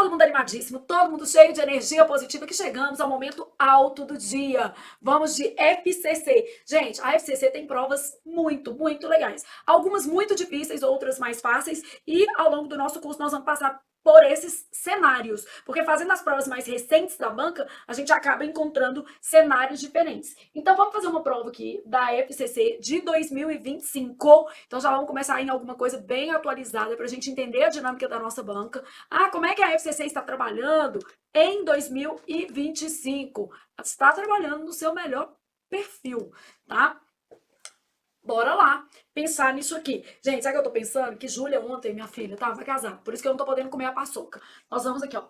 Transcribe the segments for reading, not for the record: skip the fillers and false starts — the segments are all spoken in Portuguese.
todo mundo animadíssimo, todo mundo cheio de energia positiva, que chegamos ao momento alto do dia. Vamos de FCC. Gente, a FCC tem provas muito legais. Algumas muito difíceis, outras mais fáceis. E ao longo do nosso curso nós vamos passar por esses cenários, porque fazendo as provas mais recentes da banca, a gente acaba encontrando cenários diferentes. Então vamos fazer uma prova aqui da FCC de 2025. Então já vamos começar em alguma coisa bem atualizada para a gente entender a dinâmica da nossa banca. Ah, como é que a FCC está trabalhando em 2025? Está trabalhando no seu melhor perfil, tá? Bora lá pensar nisso aqui. Gente, sabe o que eu tô pensando? Que Júlia ontem, minha filha, tá? Vai casar. Por isso que eu não tô podendo comer a paçoca. Nós vamos aqui, ó.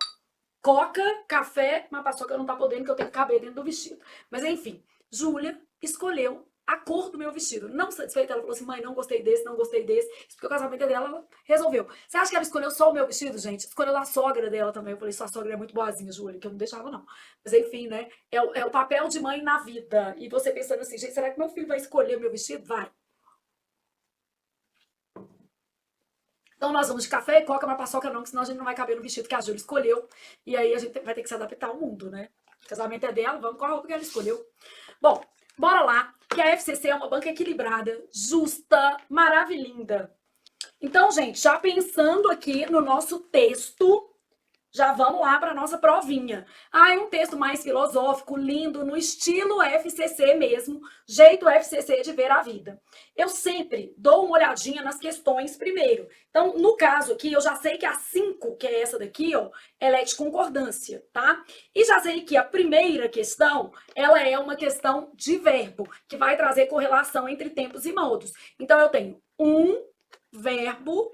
Coca, café, mas a paçoca não tá podendo, que eu tenho que caber dentro do vestido. Mas enfim, Júlia escolheu a cor do meu vestido. Não satisfeita, ela falou assim: mãe, não gostei desse, não gostei desse. Isso porque o casamento dela, ela resolveu. Você acha que ela escolheu só o meu vestido, gente? Escolheu da sogra dela também. Eu falei: sua sogra é muito boazinha, Júlia, que eu não deixava, não. Mas enfim, né? É o papel de mãe na vida. E você pensando assim: gente, será que meu filho vai escolher o meu vestido? Vai. Então nós vamos de café e coca, mas paçoca não, que senão a gente não vai caber no vestido que a Júlia escolheu. E aí a gente vai ter que se adaptar ao mundo, né? O casamento é dela, vamos com a roupa que ela escolheu. Bom, bora lá, que a FCC é uma banca equilibrada, justa, maravilhinda. Então, gente, já pensando aqui no nosso texto, já vamos lá para nossa provinha. Ah, é um texto mais filosófico, lindo, no estilo FCC mesmo, jeito FCC de ver a vida. Eu sempre dou uma olhadinha nas questões primeiro. Então, no caso aqui, eu já sei que a 5, que é essa daqui, ó, ela é de concordância, tá? E já sei que a primeira questão, ela é uma questão de verbo, que vai trazer correlação entre tempos e modos. Então, eu tenho um verbo,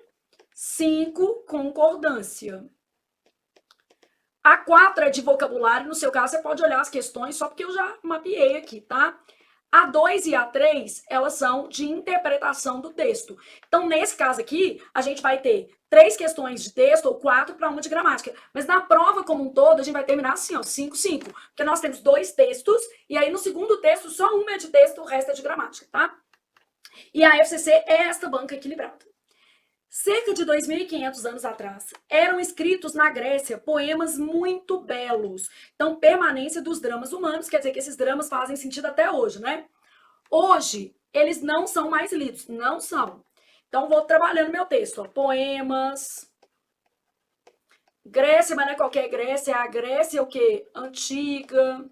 5 concordância. A 4 é de vocabulário, no seu caso você pode olhar as questões só porque eu já mapeei aqui, tá? A 2 e a 3, elas são de interpretação do texto. Então, nesse caso aqui, a gente vai ter 3 questões de texto ou 4 para uma de gramática. Mas na prova como um todo, a gente vai terminar assim, ó, 5, 5. Porque nós temos 2 textos e aí no segundo texto só uma é de texto, o resto é de gramática, tá? E a FCC é esta banca equilibrada. Cerca de 2.500 anos atrás, eram escritos na Grécia poemas muito belos. Então, permanência dos dramas humanos, quer dizer que esses dramas fazem sentido até hoje, né? Hoje, eles não são mais lidos, não são. Então, vou trabalhando meu texto. Ó. Poemas. Grécia, mas não é qualquer Grécia, é a Grécia o quê? Antiga.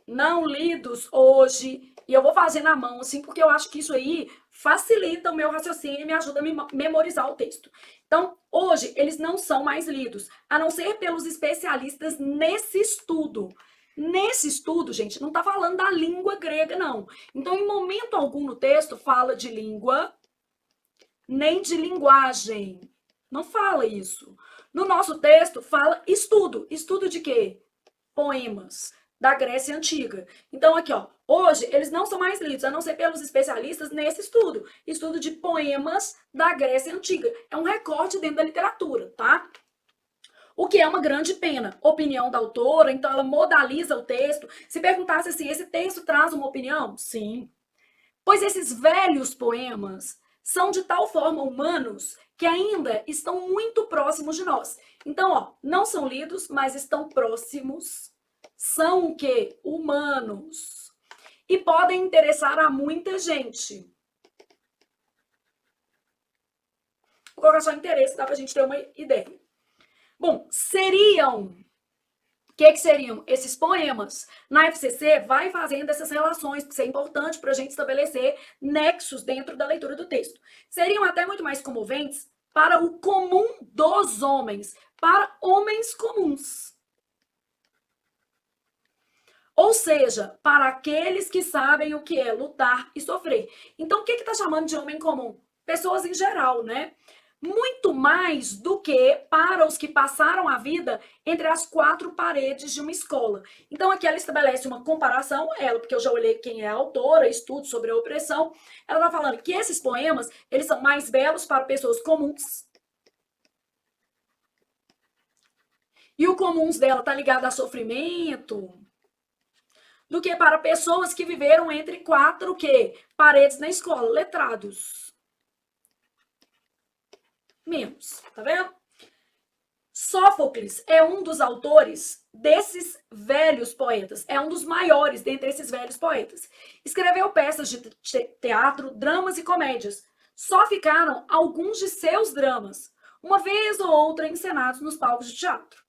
Não lidos hoje. E eu vou fazer na mão, assim, porque eu acho que isso aí facilita o meu raciocínio e me ajuda a memorizar o texto. Então, hoje, eles não são mais lidos, a não ser pelos especialistas nesse estudo. Nesse estudo, gente, não está falando da língua grega, não. Então, em momento algum no texto, fala de língua, nem de linguagem. Não fala isso. No nosso texto, fala estudo. Estudo de quê? Poemas da Grécia Antiga. Então, aqui, ó, hoje eles não são mais lidos, a não ser pelos especialistas nesse estudo. Estudo de poemas da Grécia Antiga. É um recorte dentro da literatura, tá? O que é uma grande pena. Opinião da autora, então ela modaliza o texto. Se perguntasse assim, esse texto traz uma opinião? Sim. Pois esses velhos poemas são de tal forma humanos que ainda estão muito próximos de nós. Então, ó, não são lidos, mas estão próximos. São o quê? Humanos. E podem interessar a muita gente. Vou colocar só interesse, dá pra gente ter uma ideia. Bom, seriam... O que seriam esses poemas? Na FCC, vai fazendo essas relações, porque isso é importante para a gente estabelecer nexos dentro da leitura do texto. Seriam até muito mais comoventes para o comum dos homens, para homens comuns. Ou seja, para aqueles que sabem o que é lutar e sofrer. Então, o que está chamando de homem comum? Pessoas em geral, né? Muito mais do que para os que passaram a vida entre as 4 paredes de uma escola. Então, aqui ela estabelece uma comparação, ela, porque eu já olhei quem é a autora, estudo sobre a opressão, ela está falando que esses poemas, eles são mais belos para pessoas comuns. E o comuns dela está ligado a sofrimento, do que para pessoas que viveram entre 4 paredes na escola, letrados. menos, tá vendo? Sófocles é um dos autores desses velhos poetas, é um dos maiores dentre esses velhos poetas. Escreveu peças de teatro, dramas e comédias. Só ficaram alguns de seus dramas, uma vez ou outra encenados nos palcos de teatro.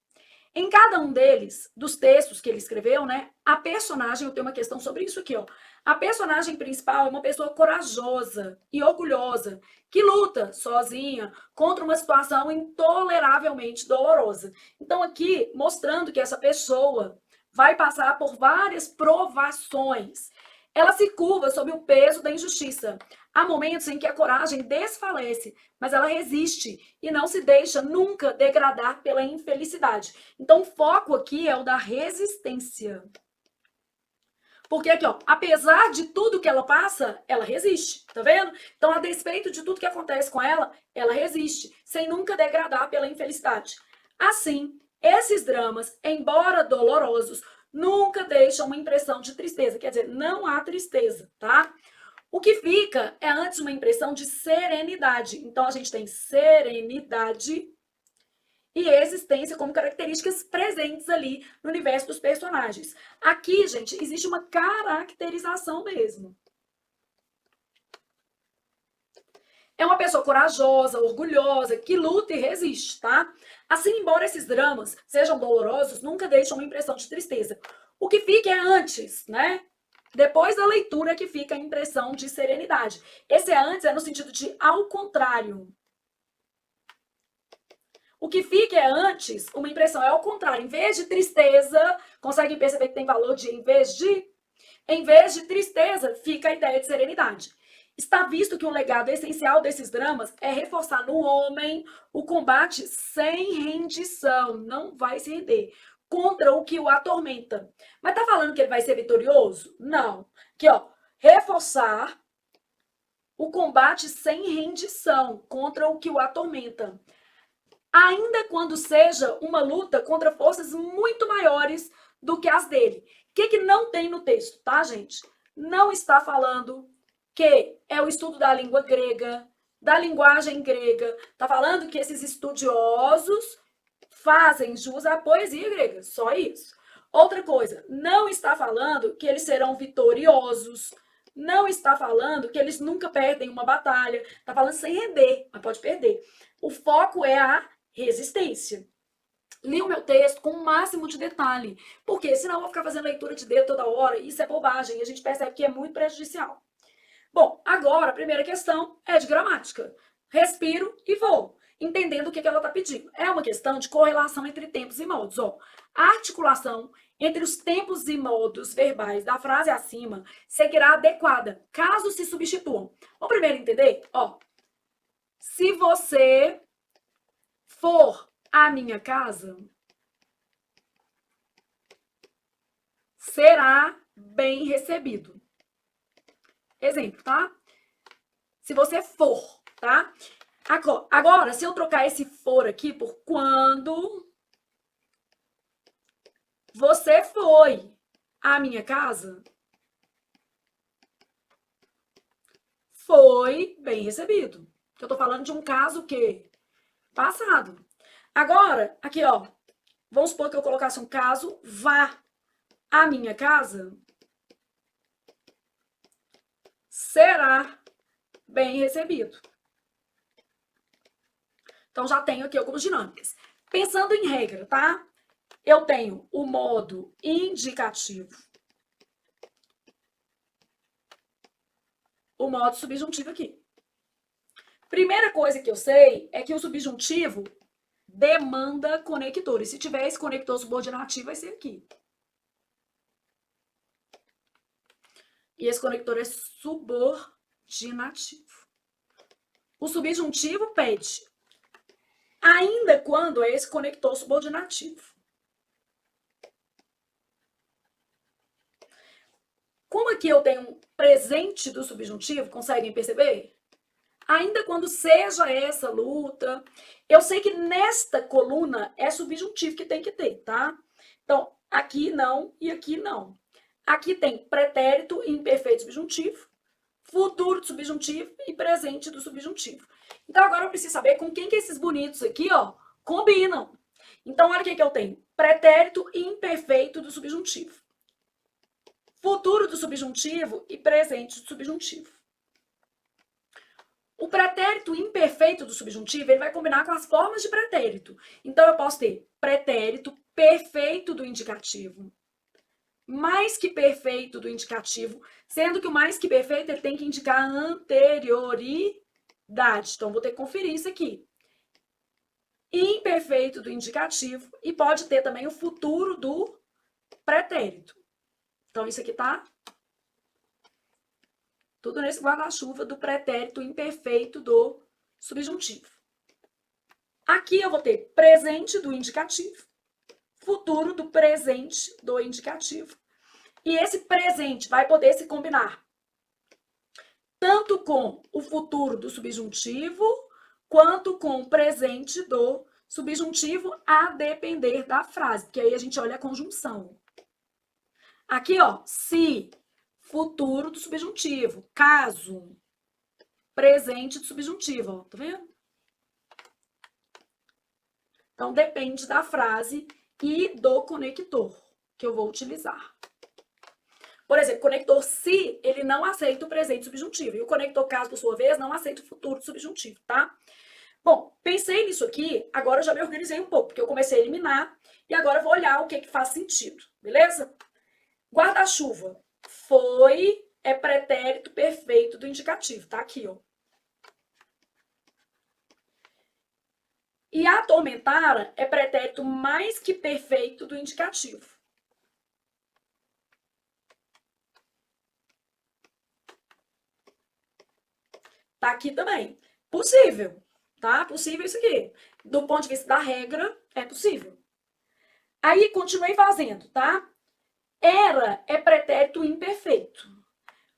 Em cada um deles, dos textos que ele escreveu, né, a personagem, eu tenho uma questão sobre isso aqui, ó. A personagem principal é uma pessoa corajosa e orgulhosa, que luta sozinha contra uma situação intoleravelmente dolorosa. Então, aqui, mostrando que essa pessoa vai passar por várias provações. Ela se curva sob o peso da injustiça. Há momentos em que a coragem desfalece, mas ela resiste e não se deixa nunca degradar pela infelicidade. Então, o foco aqui é o da resistência. Porque aqui, ó, apesar de tudo que ela passa, ela resiste, tá vendo? Então, a despeito de tudo que acontece com ela, ela resiste, sem nunca degradar pela infelicidade. Assim, esses dramas, embora dolorosos, nunca deixam uma impressão de tristeza. Quer dizer, não há tristeza, tá? O que fica é antes uma impressão de serenidade. Então, a gente tem serenidade e existência como características presentes ali no universo dos personagens. Aqui, gente, existe uma caracterização mesmo. É uma pessoa corajosa, orgulhosa, que luta e resiste, tá? Assim, embora esses dramas sejam dolorosos, nunca deixam uma impressão de tristeza. O que fica é antes, né? Depois da leitura que fica a impressão de serenidade. Esse antes é no sentido de ao contrário. O que fica é antes, uma impressão é ao contrário. Em vez de tristeza, conseguem perceber que tem valor de em vez de tristeza, fica a ideia de serenidade. Está visto que um legado essencial desses dramas é reforçar no homem o combate sem rendição, não vai se render, contra o que o atormenta. Mas tá falando que ele vai ser vitorioso? Não. Aqui, ó, reforçar o combate sem rendição contra o que o atormenta. Ainda quando seja uma luta contra forças muito maiores do que as dele. O que não tem no texto, tá, gente? Não está falando que é o estudo da língua grega, da linguagem grega. Está falando que esses estudiosos fazem jus à poesia grega, só isso. Outra coisa, não está falando que eles serão vitoriosos, não está falando que eles nunca perdem uma batalha, está falando sem render, mas pode perder. O foco é a resistência. Li o meu texto com o máximo de detalhe, porque senão eu vou ficar fazendo leitura de dedo toda hora, e isso é bobagem, e a gente percebe que é muito prejudicial. Bom, agora a primeira questão é de gramática. Respiro e vou, entendendo o que ela está pedindo. É uma questão de correlação entre tempos e modos. Ó, a articulação entre os tempos e modos verbais da frase acima seguirá adequada, caso se substituam. Vamos primeiro entender? Ó, se você for à minha casa, será bem recebido. Exemplo, tá? Se você for, tá? Agora, se eu trocar esse for aqui por quando você foi à minha casa, foi bem recebido. Eu tô falando de um caso que passado. Agora, aqui, ó, vamos supor que eu colocasse um caso, vá à minha casa, será bem recebido. Então, já tenho aqui algumas dinâmicas. Pensando em regra, tá? Eu tenho o modo indicativo, o modo subjuntivo aqui. Primeira coisa que eu sei é que o subjuntivo demanda conector. E se tiver esse conector subordinativo, vai ser aqui. E esse conector é subordinativo. O subjuntivo pede, ainda quando é esse conector subordinativo. Como aqui eu tenho um presente do subjuntivo, conseguem perceber? Ainda quando seja essa luta, eu sei que nesta coluna é subjuntivo que tem que ter, tá? Então, aqui não e aqui não. Aqui tem pretérito imperfeito subjuntivo, futuro do subjuntivo e presente do subjuntivo. Então, agora eu preciso saber com quem que esses bonitos aqui, ó, combinam. Então, olha o que eu tenho. Pretérito imperfeito do subjuntivo. Futuro do subjuntivo e presente do subjuntivo. O pretérito imperfeito do subjuntivo, ele vai combinar com as formas de pretérito. Então, eu posso ter pretérito perfeito do indicativo, mais que perfeito do indicativo, sendo que o mais que perfeito ele tem que indicar anterioridade. Então, vou ter que conferir isso aqui. Imperfeito do indicativo e pode ter também o futuro do pretérito. Então, isso aqui tá tudo nesse guarda-chuva do pretérito imperfeito do subjuntivo. Aqui eu vou ter presente do indicativo, futuro do presente do indicativo. E esse presente vai poder se combinar tanto com o futuro do subjuntivo, quanto com o presente do subjuntivo, a depender da frase, porque aí a gente olha a conjunção. Aqui, ó, se, futuro do subjuntivo, caso, presente do subjuntivo, ó, tá vendo? Então, depende da frase e do conector que eu vou utilizar. Por exemplo, o conector se, ele não aceita o presente subjuntivo. E o conector caso, por sua vez, não aceita o futuro subjuntivo, tá? Bom, pensei nisso aqui, agora eu já me organizei um pouco, porque eu comecei a eliminar e agora eu vou olhar o que faz sentido, beleza? Guarda-chuva foi, é pretérito perfeito do indicativo, tá aqui, ó. E atormentar é pretérito mais que perfeito do indicativo. Tá aqui também. Possível, tá? Possível isso aqui. Do ponto de vista da regra, é possível. Aí, continuei fazendo, tá? Era é pretérito imperfeito.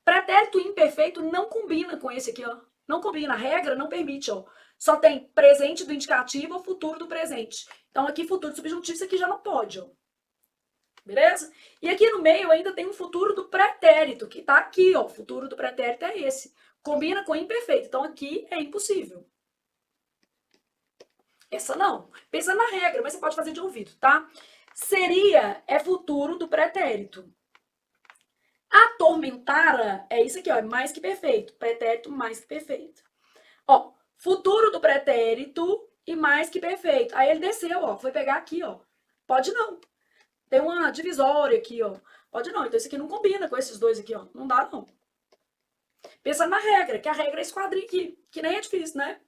Pretérito imperfeito não combina com esse aqui, ó. Não combina. A regra não permite, ó. Só tem presente do indicativo ou futuro do presente. Então, aqui, futuro do subjuntivo, isso aqui já não pode, ó. Beleza? E aqui no meio ainda tem o futuro do pretérito, que tá aqui, ó. O futuro do pretérito é esse. Combina com imperfeito. Então, aqui é impossível. Essa não. Pensa na regra, mas você pode fazer de ouvido, tá? Seria é futuro do pretérito. Atormentara é isso aqui, ó. É mais que perfeito. Pretérito mais que perfeito. Ó, futuro do pretérito e mais que perfeito. Aí ele desceu, ó. Foi pegar aqui, ó. Pode não. Tem uma divisória aqui, ó. Pode não. Então, isso aqui não combina com esses dois aqui, ó. Não dá, não. Pensa na regra, que a regra é esse quadrinho aqui, que nem é difícil, né?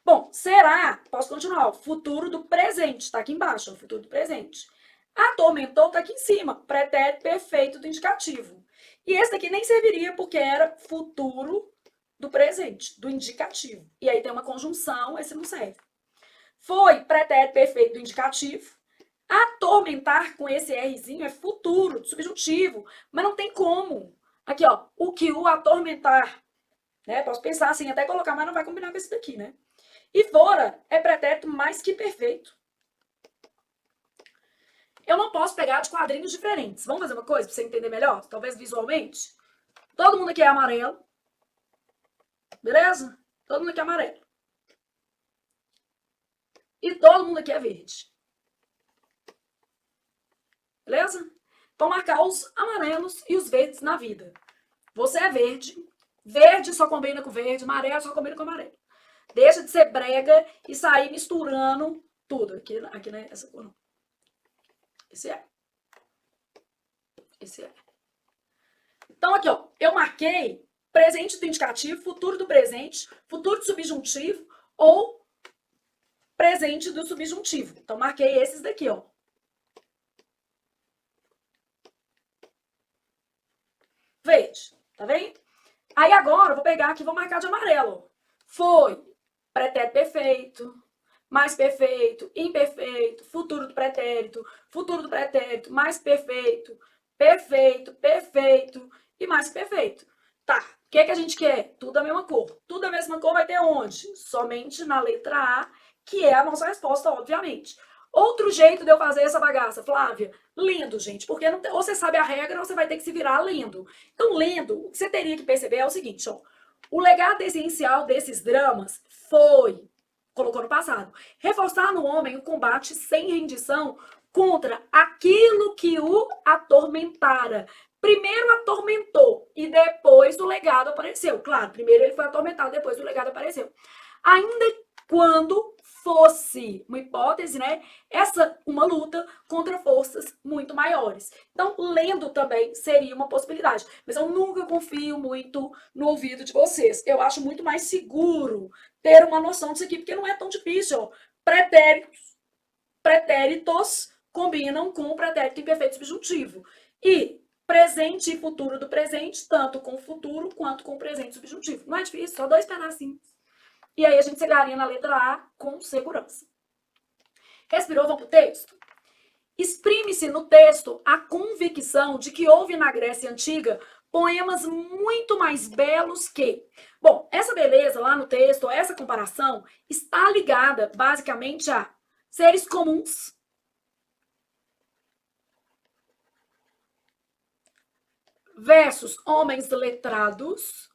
Bom, será, posso continuar, ó, futuro do presente, tá aqui embaixo, ó, futuro do presente. Atormentou tá aqui em cima, pretérito perfeito do indicativo. E esse daqui nem serviria porque era futuro do presente, do indicativo. E aí tem uma conjunção, esse não serve. Foi pretérito perfeito do indicativo. Atormentar com esse Rzinho é futuro, do subjuntivo, mas não tem como. Aqui, ó, o que o atormentar, né? Posso pensar assim, até colocar, mas não vai combinar com esse daqui, né? E fora é pretérito mais que perfeito. Eu não posso pegar de quadrinhos diferentes. Vamos fazer uma coisa para você entender melhor? Talvez visualmente. Todo mundo aqui é amarelo. Beleza? Todo mundo aqui é amarelo. E todo mundo aqui é verde. Beleza? Vou marcar os amarelos e os verdes na vida. Você é verde. Verde só combina com verde. Amarelo só combina com amarelo. Deixa de ser brega e sair misturando tudo. Aqui não é essa cor, não. Esse é. Esse é. Então, aqui, ó. Eu marquei presente do indicativo, futuro do presente, futuro do subjuntivo ou presente do subjuntivo. Então, marquei esses daqui, ó. Verde. Tá vendo? Aí, agora, eu vou pegar aqui e vou marcar de amarelo. Foi pretérito perfeito, mais perfeito, imperfeito, futuro do pretérito, mais perfeito, perfeito, perfeito e mais perfeito. Tá, o que a gente quer? Tudo a mesma cor. Tudo a mesma cor vai ter onde? Somente na letra A, que é a nossa resposta, obviamente. Outro jeito de eu fazer essa bagaça, Flávia, lendo, gente, porque não, ou você sabe a regra ou você vai ter que se virar lendo. Então, lendo, o que você teria que perceber é o seguinte, ó, o legado essencial desses dramas foi, colocou no passado, reforçar no homem o combate sem rendição contra aquilo que o atormentara. Primeiro atormentou e depois o legado apareceu. Claro, primeiro ele foi atormentado, depois o legado apareceu. Ainda quando fosse uma hipótese, né? Essa uma luta contra forças muito maiores. Então, lendo também seria uma possibilidade. Mas eu nunca confio muito no ouvido de vocês. Eu acho muito mais seguro ter uma noção disso aqui, porque não é tão difícil. Ó. Pretéritos combinam com o pretérito imperfeito subjuntivo. E presente e futuro do presente, tanto com o futuro quanto com o presente subjuntivo. Não é difícil, só 2 pedacinhos. E aí a gente chegaria na letra A com segurança. Respirou, vamos pro texto? Exprime-se no texto a convicção de que houve na Grécia Antiga poemas muito mais belos que... Bom, essa beleza lá no texto, essa comparação, está ligada basicamente a seres comuns versus homens letrados.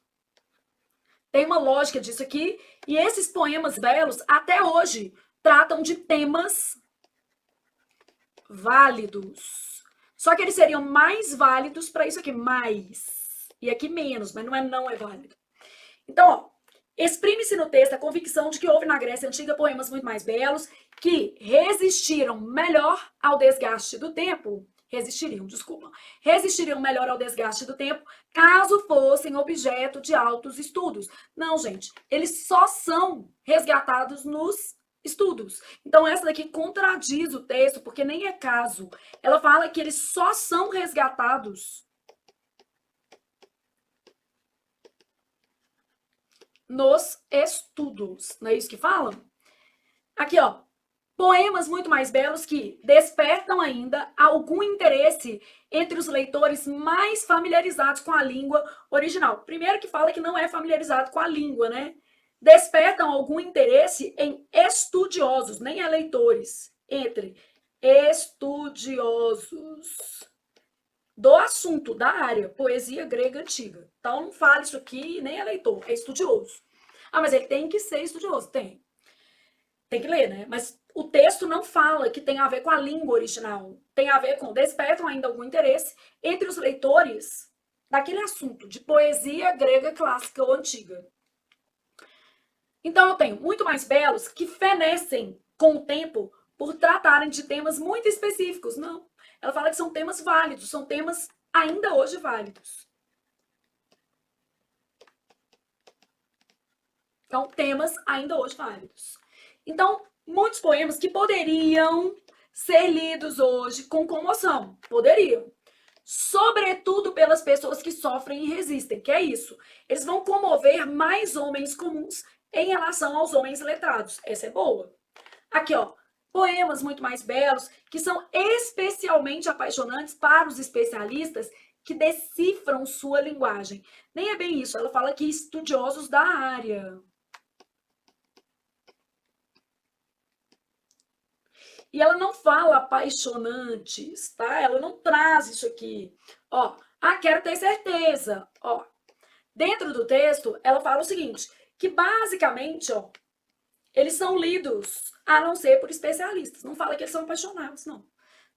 Tem uma lógica disso aqui. E esses poemas belos, até hoje, tratam de temas válidos. Só que eles seriam mais válidos para isso aqui, mais. E aqui menos, mas não é válido. Então, ó, exprime-se no texto a convicção de que houve na Grécia Antiga poemas muito mais belos que resistiram melhor ao desgaste do tempo. Resistiriam melhor ao desgaste do tempo caso fossem objeto de altos estudos. Não, gente, eles só são resgatados nos estudos. Então, essa daqui contradiz o texto, porque nem é caso. Ela fala que eles só são resgatados nos estudos. Não é isso que fala? Aqui, ó. Poemas muito mais belos que despertam ainda algum interesse entre os leitores mais familiarizados com a língua original. Primeiro que fala que não é familiarizado com a língua, né? Despertam algum interesse em estudiosos, nem é leitores, entre estudiosos do assunto, da área, poesia grega antiga. Então não fala isso aqui, nem é leitor, é estudioso. Ah, mas ele tem que ser estudioso? Tem. Tem que ler, né? Mas o texto não fala que tem a ver com a língua original. Tem a ver com despertam ainda algum interesse entre os leitores daquele assunto de poesia grega clássica ou antiga. Então eu tenho muito mais belos que fenecem com o tempo por tratarem de temas muito específicos. Não. Ela fala que são temas válidos, são temas ainda hoje válidos. Então, temas ainda hoje válidos. Então, muitos poemas que poderiam ser lidos hoje com comoção. Poderiam. Sobretudo pelas pessoas que sofrem e resistem, que é isso. Eles vão comover mais homens comuns em relação aos homens letrados. Essa é boa. Aqui, ó. Poemas muito mais belos, que são especialmente apaixonantes para os especialistas que decifram sua linguagem. Nem é bem isso. Ela fala que estudiosos da área. E ela não fala apaixonantes, tá? Ela não traz isso aqui. Ó, quero ter certeza. Ó, dentro do texto, ela fala o seguinte, que basicamente, ó, eles são lidos, a não ser por especialistas. Não fala que eles são apaixonados, não,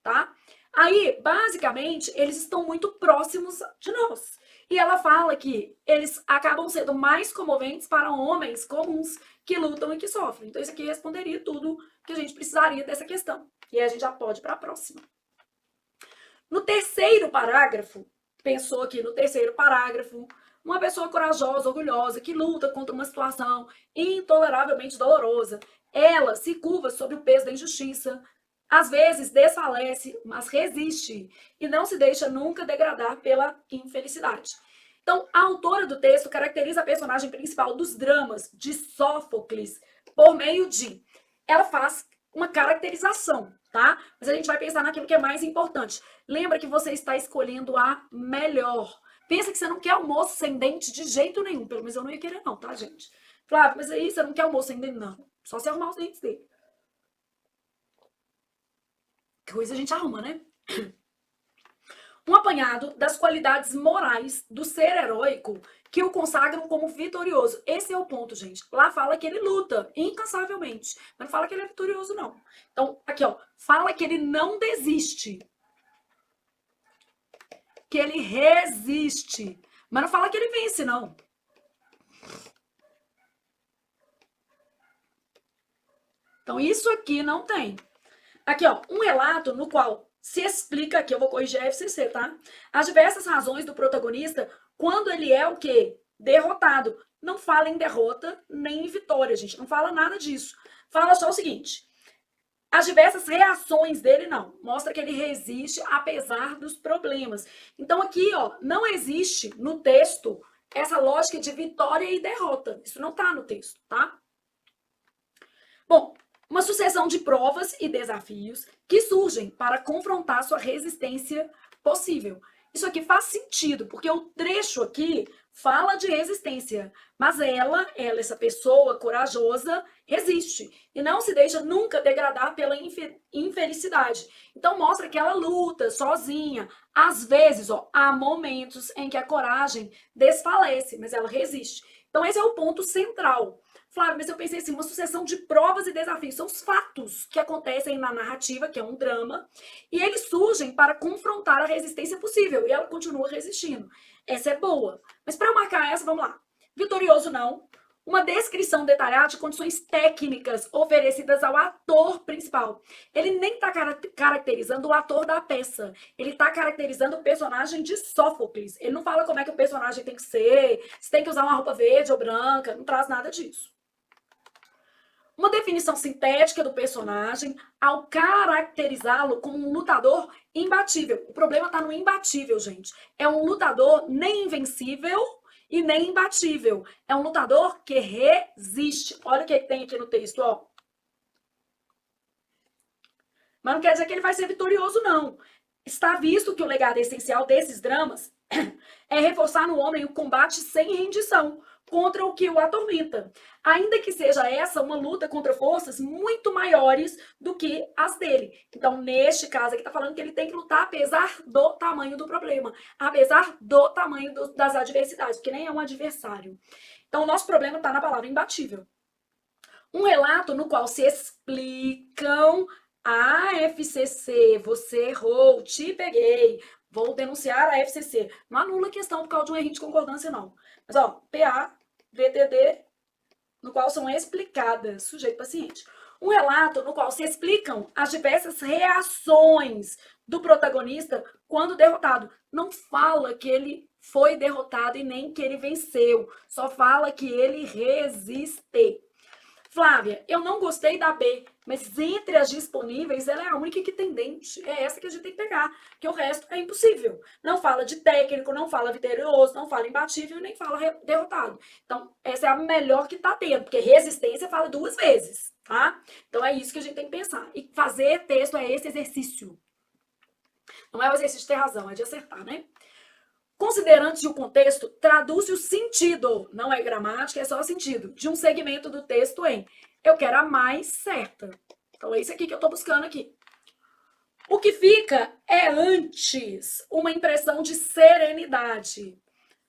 tá? Aí, basicamente, eles estão muito próximos de nós. E ela fala que eles acabam sendo mais comoventes para homens comuns que lutam e que sofrem. Então, isso aqui responderia tudo que a gente precisaria dessa questão. E aí a gente já pode ir para a próxima. No terceiro parágrafo, pensou aqui no terceiro parágrafo, uma pessoa corajosa, orgulhosa, que luta contra uma situação intoleravelmente dolorosa. Ela se curva sob o peso da injustiça, às vezes desfalece, mas resiste e não se deixa nunca degradar pela infelicidade. Então, a autora do texto caracteriza a personagem principal dos dramas de Sófocles por meio de... Ela faz uma caracterização, tá? Mas a gente vai pensar naquilo que é mais importante. Lembra que você está escolhendo a melhor. Pensa que você não quer almoço sem dente de jeito nenhum. Pelo menos eu não ia querer não, tá, gente? Flávio, mas aí você não quer almoço sem dente? Não. Só se arrumar os dentes dele. Coisa a gente arruma, né? Um apanhado das qualidades morais do ser heróico que o consagram como vitorioso. Esse é o ponto, gente. Lá fala que ele luta incansavelmente, mas não fala que ele é vitorioso, não. Então, aqui, ó, fala que ele não desiste, que ele resiste, mas não fala que ele vence, não. Então, isso aqui não tem. Aqui, ó, um relato no qual se explica, aqui eu vou corrigir a FCC, tá? As diversas razões do protagonista quando ele é o quê? Derrotado. Não fala em derrota nem em vitória, gente. Não fala nada disso. Fala só o seguinte: as diversas reações dele, não. Mostra que ele resiste apesar dos problemas. Então, aqui, ó, não existe no texto essa lógica de vitória e derrota. Isso não tá no texto, tá? Bom, uma sucessão de provas e desafios que surgem para confrontar sua resistência possível. Isso aqui faz sentido, porque o trecho aqui fala de resistência, mas ela, essa pessoa corajosa, resiste e não se deixa nunca degradar pela infelicidade. Então mostra que ela luta sozinha. Às vezes, ó, há momentos em que a coragem desfalece, mas ela resiste. Então esse é o ponto central. Flávio, mas eu pensei assim, uma sucessão de provas e desafios. São os fatos que acontecem na narrativa, que é um drama, e eles surgem para confrontar a resistência possível. E ela continua resistindo. Essa é boa. Mas para marcar essa, vamos lá. Vitorioso não. Uma descrição detalhada de condições técnicas oferecidas ao ator principal. Ele nem está caracterizando o ator da peça. Ele está caracterizando o personagem de Sófocles. Ele não fala como é que o personagem tem que ser, se tem que usar uma roupa verde ou branca, não traz nada disso. Uma definição sintética do personagem ao caracterizá-lo como um lutador imbatível. O problema está no imbatível, gente. É um lutador nem invencível e nem imbatível. É um lutador que resiste. Olha o que tem aqui no texto, ó. Mas não quer dizer que ele vai ser vitorioso, não. Está visto que o legado essencial desses dramas é reforçar no homem o combate sem rendição contra o que o atormenta, ainda que seja essa uma luta contra forças muito maiores do que as dele. Então, neste caso aqui, está falando que ele tem que lutar apesar do tamanho do problema, apesar do tamanho das adversidades, porque nem é um adversário. Então, o nosso problema está na palavra imbatível. Um relato no qual se explicam a FCC, você errou, te peguei, vou denunciar a FCC. Não anula a questão por causa de um erro de concordância, não. Mas, ó, PA, VTD, no qual são explicadas, sujeito paciente. Um relato no qual se explicam as diversas reações do protagonista quando derrotado. Não fala que ele foi derrotado e nem que ele venceu. Só fala que ele resiste. Flávia, eu não gostei da B, mas entre as disponíveis, ela é a única que tem dente. É essa que a gente tem que pegar, porque o resto é impossível. Não fala de técnico, não fala vitorioso, não fala imbatível, nem fala derrotado. Então, essa é a melhor que tá tendo, porque resistência fala duas vezes, tá? Então, é isso que a gente tem que pensar. E fazer texto é esse exercício. Não é o exercício de ter razão, é de acertar, né? Considerando-se o contexto, traduz o sentido, não é gramática, é só sentido, de um segmento do texto em eu quero a mais certa. Então é isso aqui que eu estou buscando aqui. O que fica é antes uma impressão de serenidade.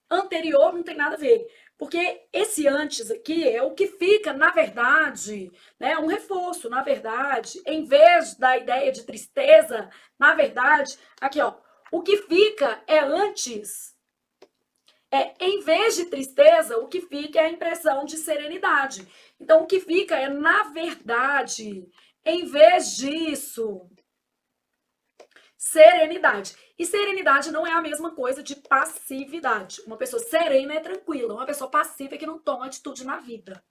Anterior não tem nada a ver. Porque esse antes aqui é o que fica, na verdade, né, um reforço, na verdade, em vez da ideia de tristeza, na verdade, aqui, ó, o que fica é antes, em vez de tristeza, o que fica é a impressão de serenidade. Então, o que fica é, na verdade, em vez disso, serenidade. E serenidade não é a mesma coisa de passividade. Uma pessoa serena é tranquila, uma pessoa passiva é que não toma atitude na vida.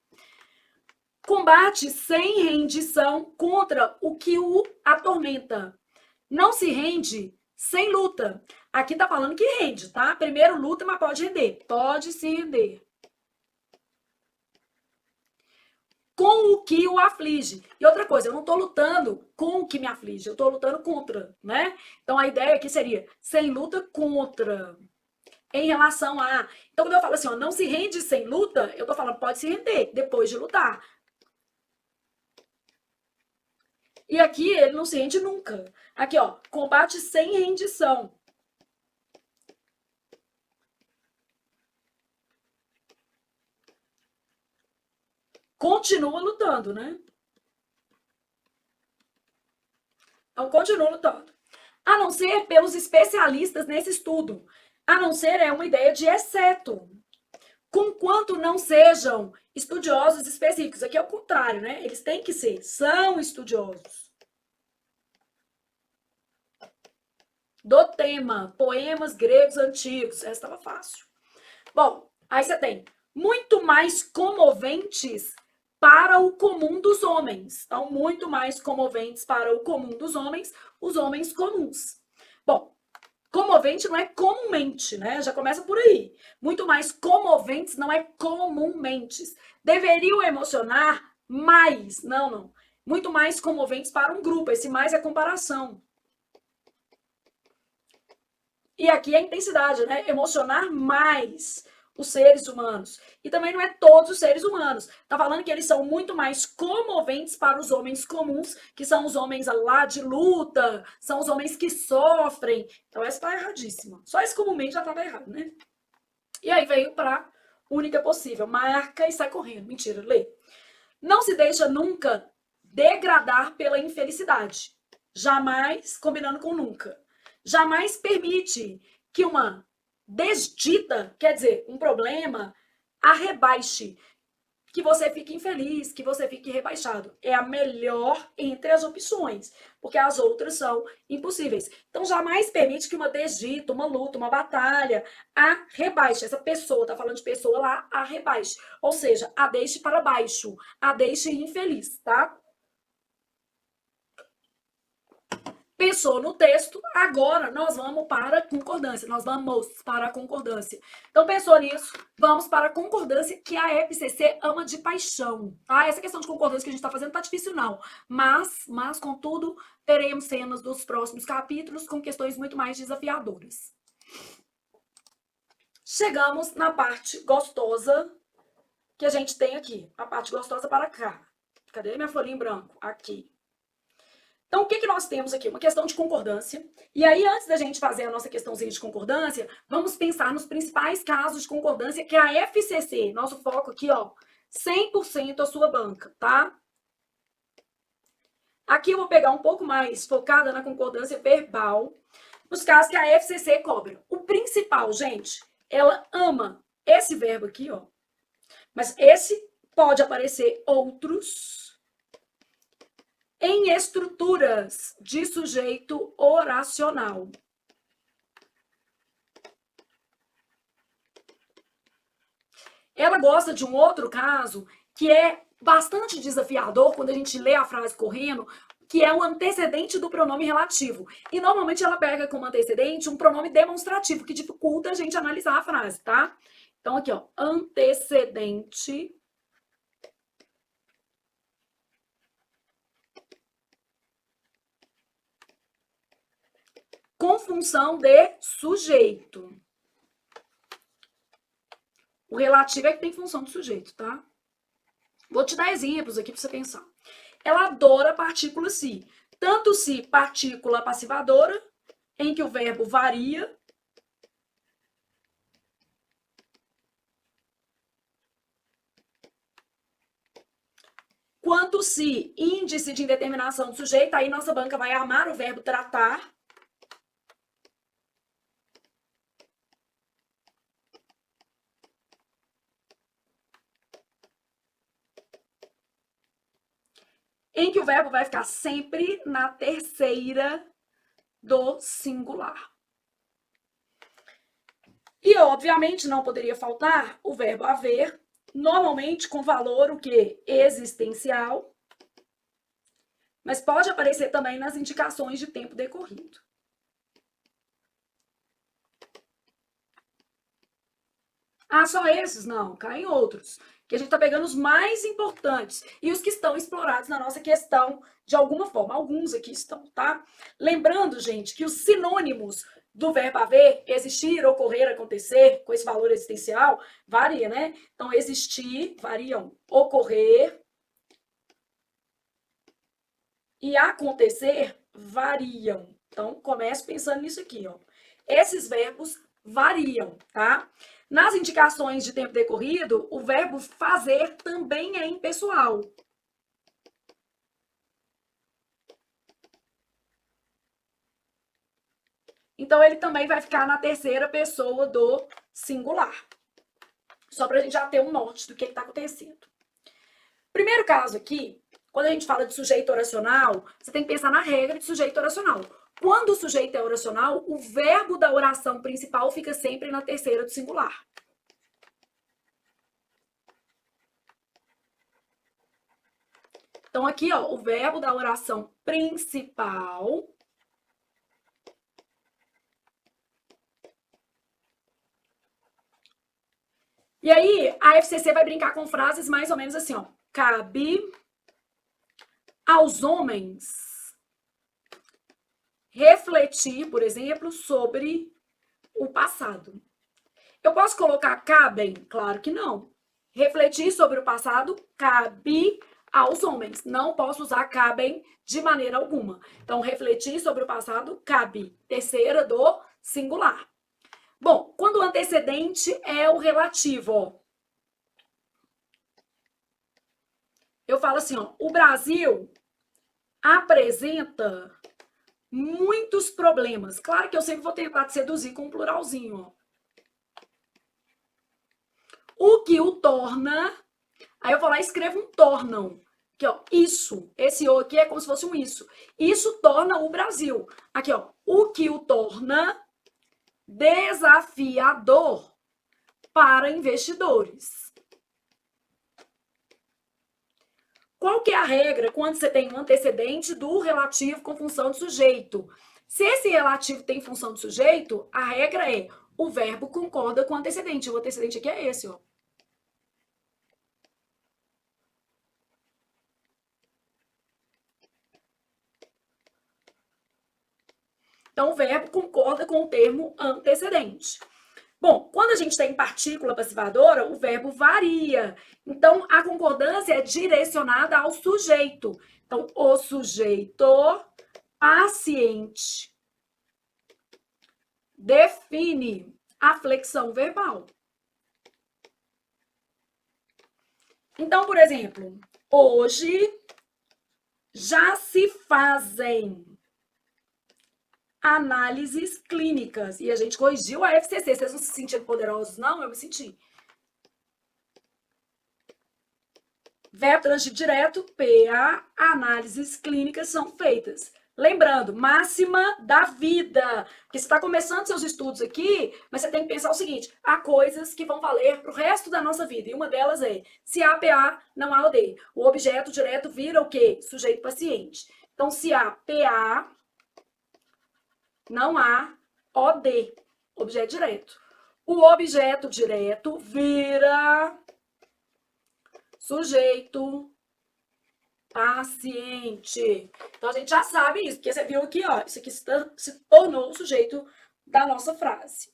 Combate sem rendição contra o que o atormenta. Não se rende sem luta. Aqui tá falando que rende, tá? Primeiro luta, mas pode render. Pode se render. Com o que o aflige. E outra coisa, eu não tô lutando com o que me aflige, eu tô lutando contra, né? Então a ideia aqui seria sem luta contra. Em relação a. Então, quando eu falo assim, ó, não se rende sem luta, eu tô falando, pode se render depois de lutar. E aqui ele não se rende nunca. Aqui, ó, combate sem rendição. Continua lutando, né? Então, continua lutando. A não ser pelos especialistas nesse estudo. A não ser é uma ideia de exceto. Conquanto não sejam estudiosos específicos. Aqui é o contrário, né? Eles têm que ser, são estudiosos. Do tema, poemas gregos antigos. Essa estava fácil. Bom, aí você tem muito mais comoventes para o comum dos homens. Então, muito mais comoventes para o comum dos homens, os homens comuns. Bom, comovente não é comumente, né? Já começa por aí. Muito mais comoventes não é comumente. Deveriam emocionar mais. Não, não. Muito mais comoventes para um grupo. Esse mais é comparação. E aqui é a intensidade, né? Emocionar mais os seres humanos. E também não é todos os seres humanos. Tá falando que eles são muito mais comoventes para os homens comuns, que são os homens lá de luta, são os homens que sofrem. Então essa tá erradíssima. Só esse comumente já tava errado, né? E aí veio para única possível. Marca e sai correndo. Mentira, lê. Não se deixa nunca degradar pela infelicidade. Jamais combinando com nunca. Jamais permite que uma desdita, quer dizer, um problema, a rebaixe. Que você fique infeliz, que você fique rebaixado. É a melhor entre as opções, porque as outras são impossíveis. Então, jamais permite que uma desdita, uma luta, uma batalha, a rebaixe. Essa pessoa, tá falando de pessoa lá, a rebaixe. Ou seja, a deixe para baixo, a deixe infeliz, tá? Pensou no texto, agora nós vamos para a concordância. Nós vamos para a concordância. Então, pensou nisso, vamos para a concordância que a FCC ama de paixão. Tá? Essa questão de concordância que a gente está fazendo tá difícil, não. Mas, contudo, teremos cenas dos próximos capítulos com questões muito mais desafiadoras. Chegamos na parte gostosa que a gente tem aqui. A parte gostosa para cá. Cadê minha folhinha em branco? Aqui. Então, o que nós temos aqui? Uma questão de concordância. E aí, antes da gente fazer a nossa questãozinha de concordância, vamos pensar nos principais casos de concordância que a FCC, nosso foco aqui, ó, 100% a sua banca, tá? Aqui eu vou pegar um pouco mais focada na concordância verbal, nos casos que a FCC cobra. O principal, gente, ela ama esse verbo aqui, ó. Mas esse pode aparecer outros em estruturas de sujeito oracional. Ela gosta de um outro caso que é bastante desafiador quando a gente lê a frase correndo, que é o antecedente do pronome relativo. E normalmente ela pega como antecedente um pronome demonstrativo, que dificulta a gente analisar a frase, tá? Então aqui, ó, antecedente com função de sujeito. O relativo é que tem função de sujeito, tá? Vou te dar exemplos aqui para você pensar. Ela adora a partícula se. Tanto se partícula passivadora, em que o verbo varia, quanto se índice de indeterminação do sujeito, aí nossa banca vai amar o verbo tratar. Em que o verbo vai ficar sempre na terceira do singular. E, obviamente, não poderia faltar o verbo haver, normalmente com valor o quê? Existencial, mas pode aparecer também nas indicações de tempo decorrido. Ah, só esses? Não, caem outros. Que a gente está pegando os mais importantes e os que estão explorados na nossa questão de alguma forma. Alguns aqui estão, tá? Lembrando, gente, que os sinônimos do verbo haver, existir, ocorrer, acontecer, com esse valor existencial, varia, né? Então, existir, variam, ocorrer e acontecer variam. Então, comece pensando nisso aqui, ó. Esses verbos variam, tá? Nas indicações de tempo decorrido, o verbo fazer também é impessoal. Então, ele também vai ficar na terceira pessoa do singular. Só para a gente já ter um norte do que está acontecendo. Primeiro caso aqui, quando a gente fala de sujeito oracional, você tem que pensar na regra de sujeito oracional. Quando o sujeito é oracional, o verbo da oração principal fica sempre na terceira do singular. Então, aqui, ó, o verbo da oração principal e aí, a FCC vai brincar com frases mais ou menos assim, ó. Cabe aos homens refletir, por exemplo, sobre o passado. Eu posso colocar cabem? Claro que não. Refletir sobre o passado cabe aos homens. Não posso usar cabem de maneira alguma. Então, refletir sobre o passado cabe. Terceira do singular. Bom, quando o antecedente é o relativo, ó. Eu falo assim, ó, o Brasil apresenta muitos problemas. Claro que eu sempre vou tentar te seduzir com um pluralzinho, ó. O que o torna... Aí eu vou lá e escrevo um tornam. Aqui, ó, isso. Esse o aqui é como se fosse um isso. Isso torna o Brasil. Aqui, ó, o que o torna desafiador para investidores. Qual que é a regra quando você tem um antecedente do relativo com função de sujeito? Se esse relativo tem função de sujeito, a regra é o verbo concorda com o antecedente. O antecedente aqui é esse, ó. Então, o verbo concorda com o termo antecedente. Bom, quando a gente tem partícula passivadora, o verbo varia. Então, a concordância é direcionada ao sujeito. Então, o sujeito paciente define a flexão verbal. Então, por exemplo, hoje já se fazem análises clínicas. E a gente corrigiu a FCC. Vocês não se sentiram poderosos, não? Eu me senti. Verbo transitivo direto, PA, análises clínicas são feitas. Lembrando, máxima da vida. Porque você está começando seus estudos aqui, mas você tem que pensar o seguinte: há coisas que vão valer para o resto da nossa vida. E uma delas é, se há PA, não há OD. O objeto direto vira o quê? Sujeito paciente. Então, se há PA, não há OD, objeto direto. O objeto direto vira sujeito paciente. Então, a gente já sabe isso, porque você viu aqui, ó, isso aqui se tornou o sujeito da nossa frase.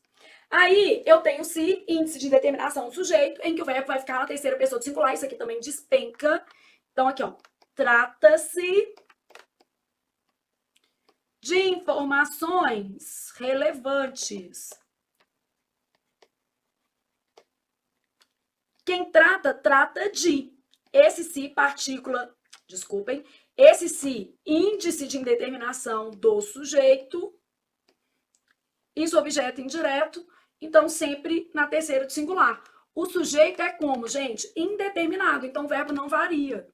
Aí, eu tenho se, índice de determinação do sujeito, em que o verbo vai ficar na terceira pessoa do singular, isso aqui também despenca. Então, aqui, ó, trata-se de informações relevantes. Quem trata, trata de. Esse se, partícula, desculpem, esse se, índice de indeterminação do sujeito. Isso, objeto indireto. Então, sempre na terceira do singular. O sujeito é como, gente? Indeterminado. Então, o verbo não varia.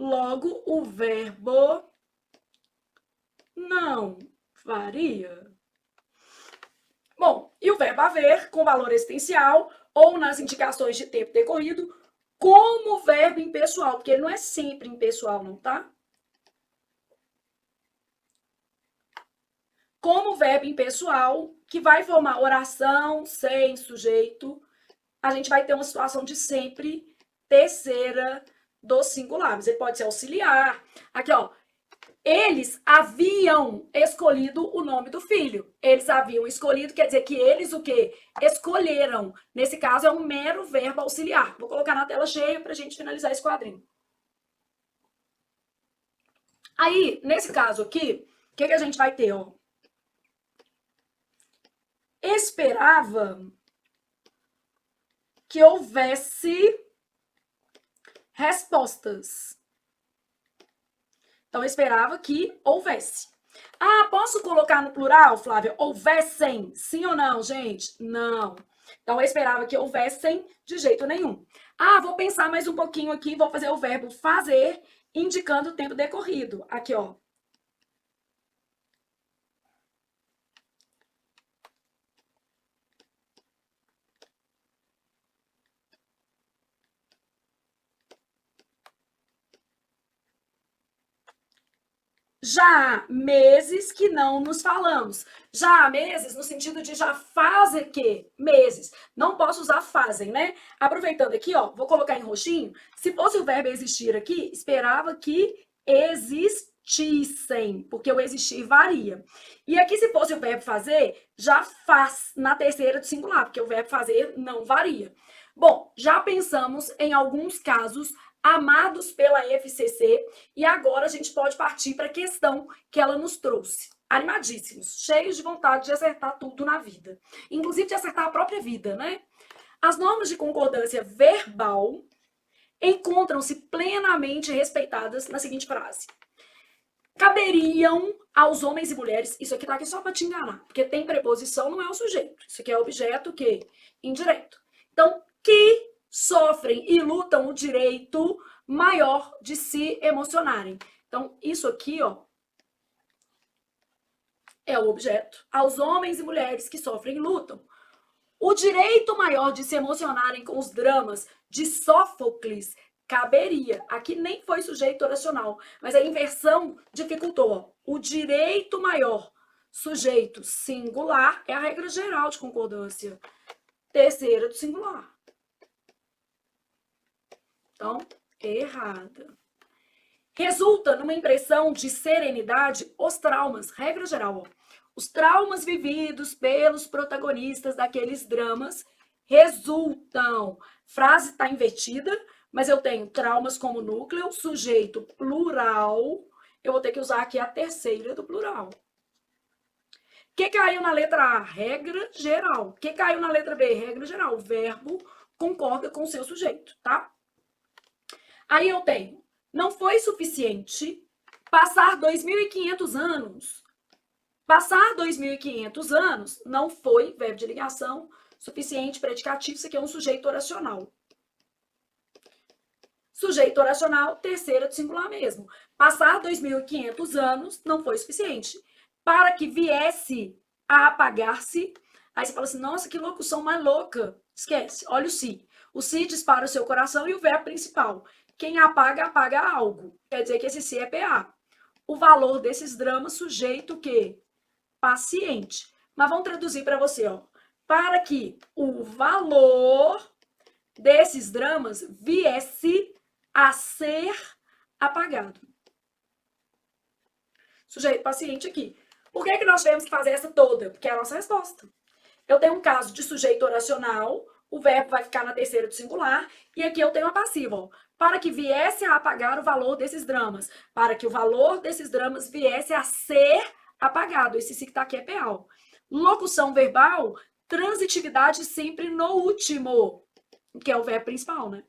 Logo, o verbo não varia. Bom, e o verbo haver, com valor existencial, ou nas indicações de tempo decorrido, como verbo impessoal, porque ele não é sempre impessoal, não, tá? Como verbo impessoal, que vai formar oração sem sujeito, a gente vai ter uma situação de sempre terceira do singular. Mas ele pode ser auxiliar. Aqui, ó. Eles haviam escolhido o nome do filho. Eles haviam escolhido, quer dizer que eles o quê? Escolheram. Nesse caso, é um mero verbo auxiliar. Vou colocar na tela cheia para a gente finalizar esse quadrinho. Aí, nesse caso aqui, o que a gente vai ter? Ó? Esperava que houvesse respostas. Então, eu esperava que houvesse. Ah, posso colocar no plural, Flávia? Houvessem? Sim ou não, gente? Não. Então, eu esperava que houvessem de jeito nenhum. Ah, vou pensar mais um pouquinho aqui, vou fazer o verbo fazer, indicando o tempo decorrido. Aqui, ó. Já há meses que não nos falamos. Já há meses no sentido de já fazem que meses. Não posso usar fazem, né? Aproveitando aqui, ó, vou colocar em roxinho. Se fosse o verbo existir aqui, esperava que existissem, porque o existir varia. E aqui, se fosse o verbo fazer, já faz na terceira do singular, porque o verbo fazer não varia. Bom, já pensamos em alguns casos amados pela FCC, e agora a gente pode partir para a questão que ela nos trouxe. Animadíssimos, cheios de vontade de acertar tudo na vida, inclusive de acertar a própria vida, né? As normas de concordância verbal encontram-se plenamente respeitadas na seguinte frase: caberiam aos homens e mulheres, isso aqui tá aqui só para te enganar, porque tem preposição, não é o sujeito, isso aqui é objeto que indireto. Então, que sofrem e lutam o direito maior de se emocionarem. Então, isso aqui, ó, é o objeto. Aos homens e mulheres que sofrem e lutam. O direito maior de se emocionarem com os dramas de Sófocles caberia. Aqui nem foi sujeito oracional, mas a inversão dificultou. Ó. O direito maior, sujeito singular, é a regra geral de concordância. Terceira do singular. Então, errada. Resulta numa impressão de serenidade os traumas, regra geral. Ó. Os traumas vividos pelos protagonistas daqueles dramas resultam. Frase está invertida, mas eu tenho traumas como núcleo, sujeito plural. Eu vou ter que usar aqui a terceira do plural. O que caiu na letra A? Regra geral. O que caiu na letra B? Regra geral. O verbo concorda com o seu sujeito, tá? Aí eu tenho, não foi suficiente passar 2.500 anos. Passar 2.500 anos não foi, verbo de ligação, suficiente, predicativo, isso aqui é um sujeito oracional. Sujeito oracional, terceira do singular mesmo. Passar 2.500 anos não foi suficiente. Para que viesse a apagar-se, aí você fala assim, nossa, que locução mais louca. Esquece, olha o si. O si dispara o seu coração e o verbo principal. Quem apaga, apaga algo. Quer dizer que esse si é PA. O valor desses dramas, sujeito que? Paciente. Mas vamos traduzir para você, ó. Para que o valor desses dramas viesse a ser apagado. Sujeito paciente aqui. Por que nós temos que fazer essa toda? Porque é a nossa resposta. Eu tenho um caso de sujeito oracional, o verbo vai ficar na terceira do singular, e aqui eu tenho a passiva, ó. Para que viesse a apagar o valor desses dramas. Para que o valor desses dramas viesse a ser apagado. Esse si que tá aqui é PA. Locução verbal, transitividade sempre no último, que é o verbo principal, né?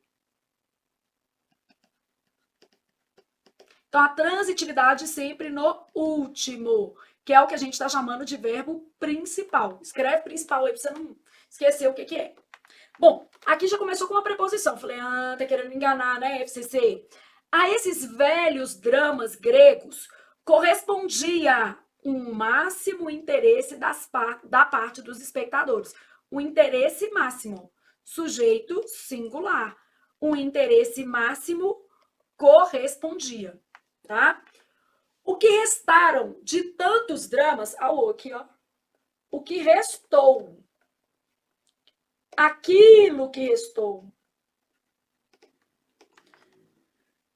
Então, a transitividade sempre no último, que é o que a gente está chamando de verbo principal. Escreve principal aí para você não esquecer o que é. Bom, aqui já começou com uma preposição. Falei, tá querendo me enganar, né, FCC? A esses velhos dramas gregos correspondia um máximo interesse da parte dos espectadores. O interesse máximo, sujeito singular. O interesse máximo correspondia, tá? O que restaram de tantos dramas, aqui, ó. O que restou, aquilo que restou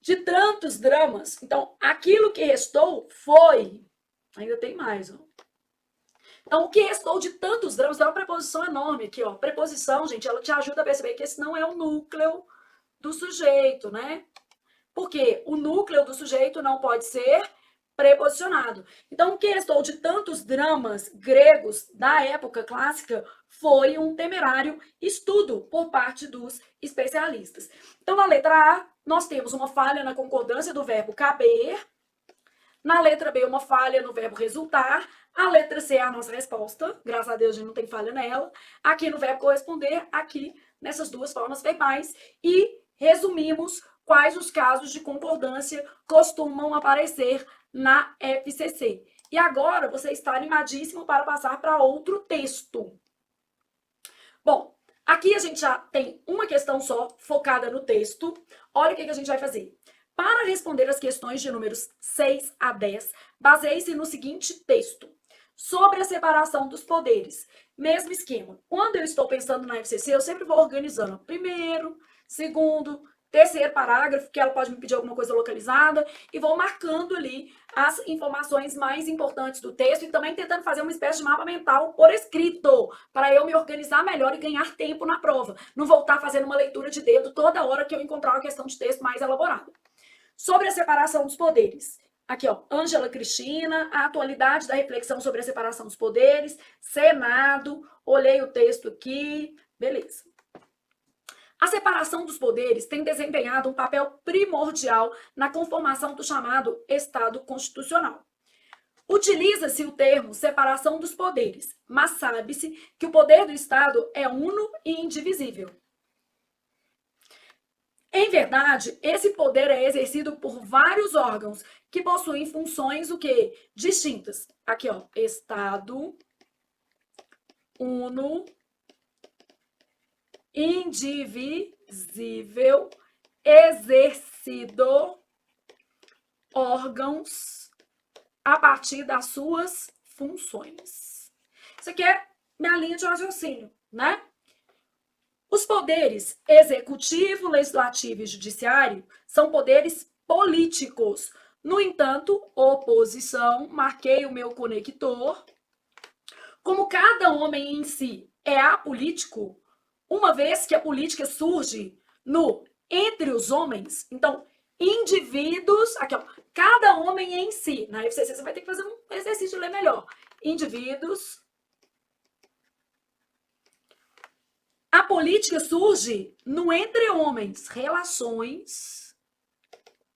de tantos dramas. Então, aquilo que restou foi... Ainda tem mais, ó. Então, o que restou de tantos dramas, é uma preposição enorme aqui, ó. Preposição, gente, ela te ajuda a perceber que esse não é o núcleo do sujeito, né? Porque o núcleo do sujeito não pode ser preposicionado. Então, o que restou de tantos dramas gregos da época clássica foi um temerário estudo por parte dos especialistas. Então, na letra A, nós temos uma falha na concordância do verbo caber. Na letra B, uma falha no verbo resultar. A letra C é a nossa resposta. Graças a Deus, a gente não tem falha nela. Aqui no verbo corresponder, aqui nessas duas formas verbais. E resumimos quais os casos de concordância costumam aparecer na FCC. E agora você está animadíssimo para passar para outro texto. Bom, aqui a gente já tem uma questão só focada no texto. Olha o que a gente vai fazer. Para responder as questões de números 6 a 10, baseie-se no seguinte texto. Sobre a separação dos poderes. Mesmo esquema. Quando eu estou pensando na FCC, eu sempre vou organizando. Primeiro, segundo, terceiro parágrafo, que ela pode me pedir alguma coisa localizada, e vou marcando ali as informações mais importantes do texto e também tentando fazer uma espécie de mapa mental por escrito, para eu me organizar melhor e ganhar tempo na prova. Não voltar fazendo uma leitura de dedo toda hora que eu encontrar uma questão de texto mais elaborada. Sobre a separação dos poderes. Aqui, ó, Ângela Cristina, a atualidade da reflexão sobre a separação dos poderes, Senado, olhei o texto aqui, beleza. A separação dos poderes tem desempenhado um papel primordial na conformação do chamado Estado Constitucional. Utiliza-se o termo separação dos poderes, mas sabe-se que o poder do Estado é uno e indivisível. Em verdade, esse poder é exercido por vários órgãos que possuem funções o quê? Distintas. Aqui, ó, Estado, uno, indivisível, exercido, órgãos a partir das suas funções. Isso aqui é minha linha de raciocínio, né? Os poderes executivo, legislativo e judiciário são poderes políticos. No entanto, oposição, marquei o meu conector. Como cada homem em si é apolítico, uma vez que a política surge no entre os homens, então, indivíduos, aqui ó, cada homem em si, na FCC você vai ter que fazer um exercício de ler melhor. Indivíduos. A política surge no entre homens, relações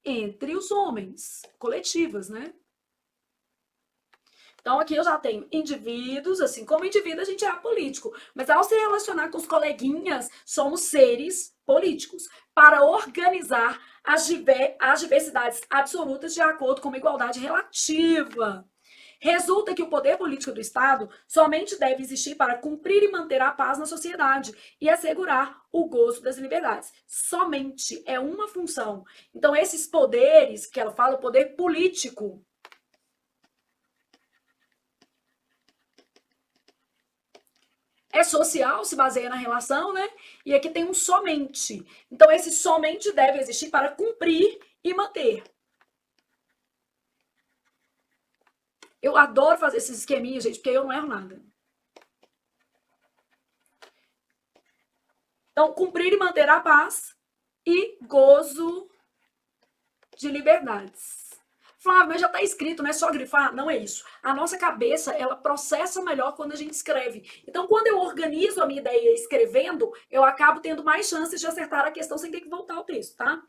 entre os homens, coletivas, né? Então, aqui eu já tenho indivíduos, assim, como indivíduo a gente é apolítico, mas ao se relacionar com os coleguinhas, somos seres políticos, para organizar as diversidades absolutas de acordo com uma igualdade relativa. Resulta que o poder político do Estado somente deve existir para cumprir e manter a paz na sociedade e assegurar o gozo das liberdades. Somente é uma função. Então, esses poderes que ela fala, o poder político, é social, se baseia na relação, né? E aqui tem um somente. Então, esse somente deve existir para cumprir e manter. Eu adoro fazer esses esqueminhas, gente, porque eu não erro nada. Então, cumprir e manter a paz e gozo de liberdades. Flávio, mas já está escrito, não é só grifar? Não é isso. A nossa cabeça, ela processa melhor quando a gente escreve. Então, quando eu organizo a minha ideia escrevendo, eu acabo tendo mais chances de acertar a questão sem ter que voltar ao texto, tá?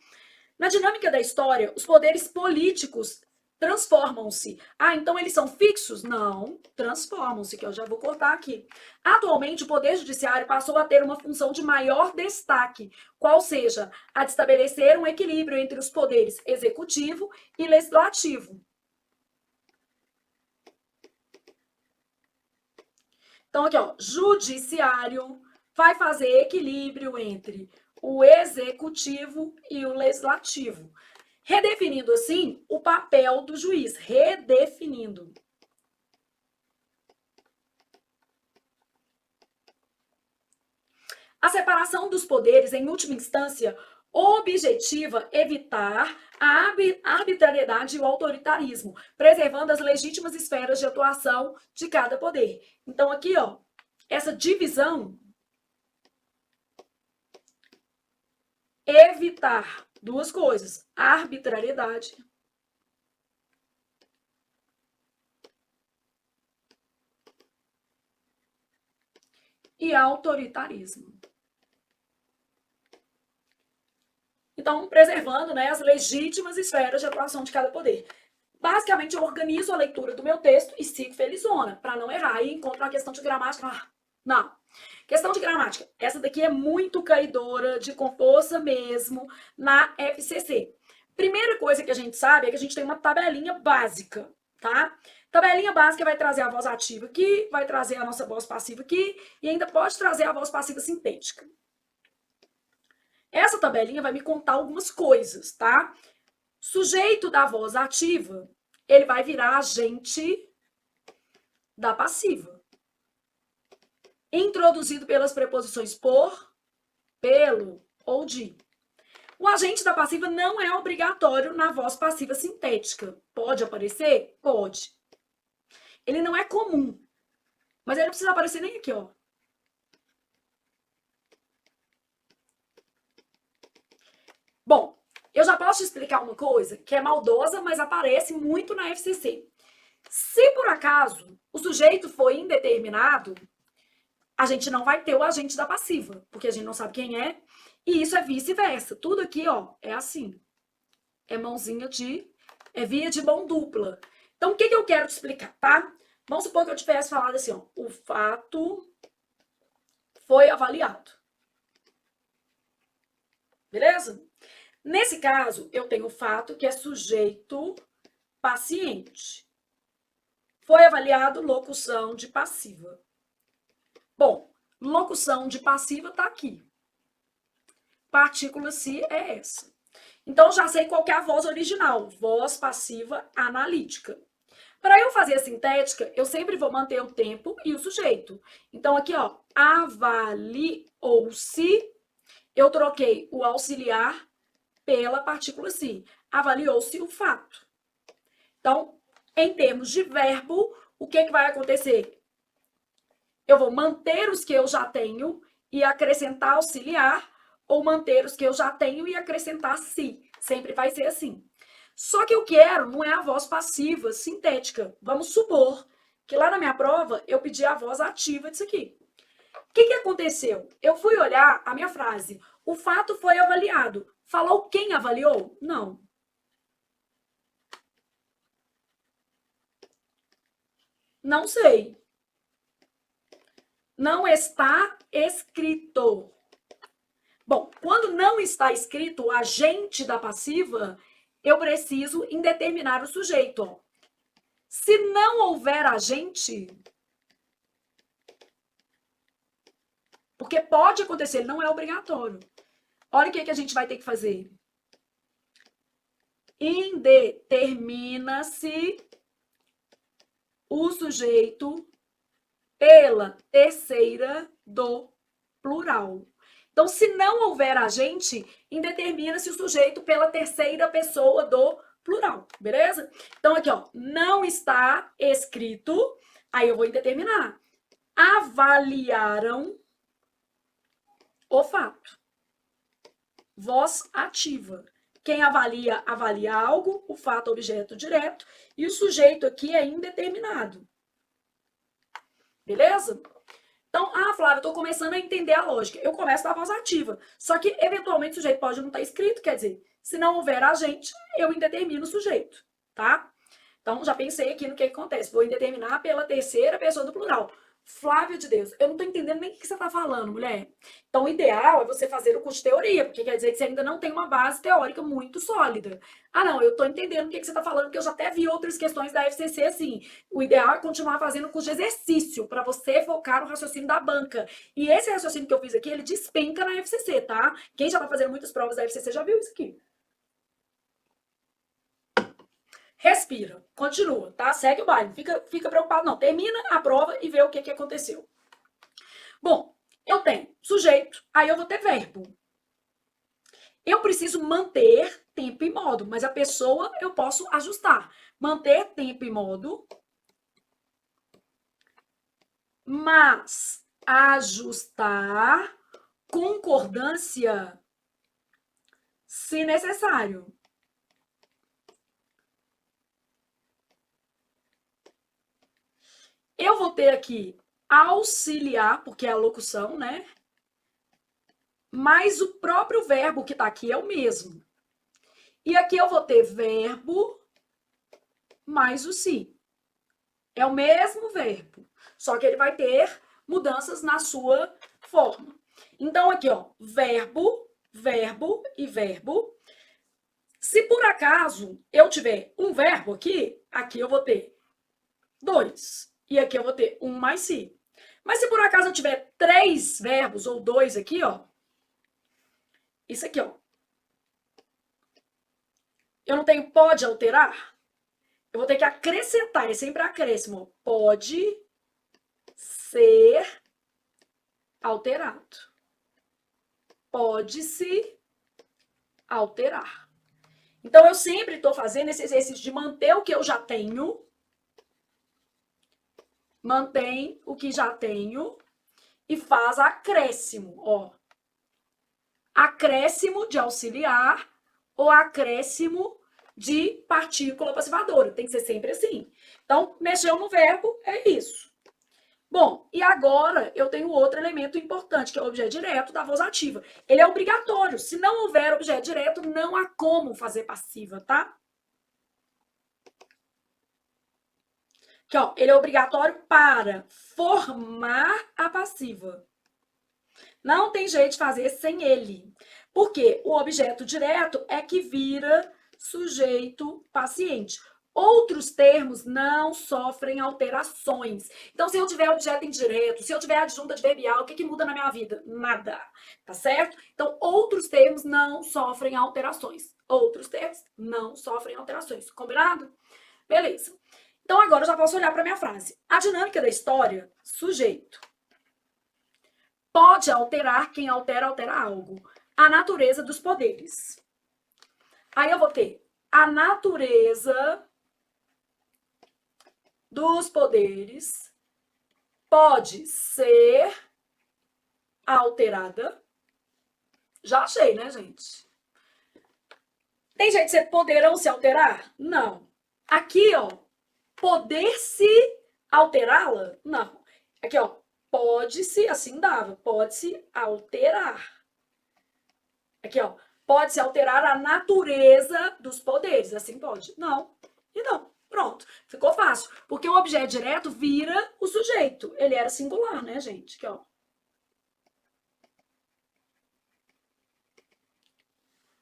Na dinâmica da história, os poderes políticos transformam-se. Ah, então eles são fixos? Não, transformam-se, que eu já vou cortar aqui. Atualmente, o Poder Judiciário passou a ter uma função de maior destaque, qual seja a de estabelecer um equilíbrio entre os poderes executivo e legislativo. Então, aqui, ó, judiciário vai fazer equilíbrio entre o executivo e o legislativo. Redefinindo, assim, o papel do juiz. Redefinindo. A separação dos poderes, em última instância, objetiva evitar a arbitrariedade e o autoritarismo, preservando as legítimas esferas de atuação de cada poder. Então, aqui, ó, essa divisão, evitar duas coisas, arbitrariedade e autoritarismo. Então, preservando, né, as legítimas esferas de atuação de cada poder. Basicamente, eu organizo a leitura do meu texto e sigo felizona, para não errar. E encontro uma questão de gramática. Não. Questão de gramática. Essa daqui é muito caidora, de com força mesmo, na FCC. Primeira coisa que a gente sabe é que a gente tem uma tabelinha básica, tá? Tabelinha básica vai trazer a voz ativa aqui, vai trazer a nossa voz passiva aqui, e ainda pode trazer a voz passiva sintética. Essa tabelinha vai me contar algumas coisas, tá? Sujeito da voz ativa, ele vai virar agente da passiva. Introduzido pelas preposições por, pelo ou de. O agente da passiva não é obrigatório na voz passiva sintética. Pode aparecer? Pode. Ele não é comum, mas ele não precisa aparecer nem aqui, ó. Bom, eu já posso te explicar uma coisa que é maldosa, mas aparece muito na FCC. Se por acaso o sujeito foi indeterminado, a gente não vai ter o agente da passiva, porque a gente não sabe quem é, e isso é vice-versa. Tudo aqui, ó, é assim. É mãozinha de... é via de mão dupla. Então, o que eu quero te explicar, tá? Vamos supor que eu tivesse falado assim, ó, o fato foi avaliado. Beleza? Nesse caso, eu tenho o fato que é sujeito paciente. Foi avaliado locução de passiva. Bom, locução de passiva tá aqui. Partícula se é essa. Então, já sei qual que é a voz original. Voz passiva analítica. Para eu fazer a sintética, eu sempre vou manter o tempo e o sujeito. Então, aqui, ó, avaliou-se, eu troquei o auxiliar pela partícula se. Avaliou-se o fato. Então, em termos de verbo, o que vai acontecer? Eu vou manter os que eu já tenho e acrescentar auxiliar, ou manter os que eu já tenho e acrescentar se. Sempre vai ser assim. Só que eu quero, não é a voz passiva, sintética. Vamos supor que lá na minha prova eu pedi a voz ativa disso aqui. O que aconteceu? Eu fui olhar a minha frase. O fato foi avaliado. Falou quem avaliou? Não. Não sei. Não está escrito. Bom, quando não está escrito o agente da passiva, eu preciso indeterminar o sujeito. Ó. Se não houver agente, porque pode acontecer, ele não é obrigatório. Olha o que a gente vai ter que fazer. Indetermina-se o sujeito pela terceira do plural. Então, se não houver agente, indetermina-se o sujeito pela terceira pessoa do plural, beleza? Então, aqui, ó, não está escrito, aí eu vou indeterminar. Avaliaram o fato. Voz ativa. Quem avalia, avalia algo, o fato, objeto direto, e o sujeito aqui é indeterminado. Beleza? Então, Flávia, eu tô começando a entender a lógica. Eu começo da voz ativa. Só que, eventualmente, o sujeito pode não estar escrito, quer dizer, se não houver agente, eu indetermino o sujeito, tá? Então, já pensei aqui no que acontece. Vou indeterminar pela terceira pessoa do plural. Flávia de Deus, eu não tô entendendo nem o que você tá falando, mulher. Então, o ideal é você fazer o curso de teoria, porque quer dizer que você ainda não tem uma base teórica muito sólida. Ah, não, eu tô entendendo o que você tá falando, porque eu já até vi outras questões da FCC assim. O ideal é continuar fazendo o curso de exercício, para você focar no raciocínio da banca. E esse raciocínio que eu fiz aqui, ele despenca na FCC, tá? Quem já tá fazendo muitas provas da FCC já viu isso aqui. Respira, continua, tá? Segue o baile, fica preocupado não. Termina a prova e vê o que aconteceu. Bom, eu tenho sujeito, aí eu vou ter verbo. Eu preciso manter tempo e modo, mas a pessoa eu posso ajustar. Manter tempo e modo, mas ajustar concordância se necessário. Eu vou ter aqui auxiliar, porque é a locução, né? Mas o próprio verbo que está aqui é o mesmo. E aqui eu vou ter verbo mais o se. É o mesmo verbo, só que ele vai ter mudanças na sua forma. Então, aqui, ó, verbo, verbo e verbo. Se por acaso eu tiver um verbo aqui, aqui eu vou ter 2. E aqui eu vou ter 1 mais se. Mas se por acaso eu tiver 3 verbos ou 2 aqui, ó, isso aqui, ó. Eu não tenho pode alterar? Eu vou ter que acrescentar, é sempre acréscimo. Pode ser alterado. Pode-se alterar. Então, eu sempre estou fazendo esse exercício de manter o que eu já tenho. Mantém o que já tenho e faz acréscimo, ó. Acréscimo de auxiliar ou acréscimo de partícula passivadora. Tem que ser sempre assim. Então, mexeu no verbo, é isso. Bom, e agora eu tenho outro elemento importante, que é o objeto direto da voz ativa. Ele é obrigatório. Se não houver objeto direto, não há como fazer passiva, tá? Aqui, ó, ele é obrigatório para formar a passiva. Não tem jeito de fazer sem ele. Porque o objeto direto é que vira sujeito paciente. Outros termos não sofrem alterações. Então, se eu tiver objeto indireto, se eu tiver adjunta adverbial, o que muda na minha vida? Nada. Tá certo? Então, outros termos não sofrem alterações. Outros termos não sofrem alterações. Combinado? Beleza. Então, agora eu já posso olhar para minha frase. A dinâmica da história, sujeito. Pode alterar, quem altera, altera algo. A natureza dos poderes. Aí eu vou ter a natureza dos poderes pode ser alterada. Já achei, né, gente? Tem jeito de ser poderão se alterar? Não. Aqui, ó, poder se alterá-la? Não. Aqui, ó, pode-se, assim dava, pode-se alterar. Aqui, ó, pode-se alterar a natureza dos poderes, assim pode? Não. E não. Pronto. Ficou fácil. Porque o objeto direto vira o sujeito. Ele era singular, né, gente? Aqui, ó.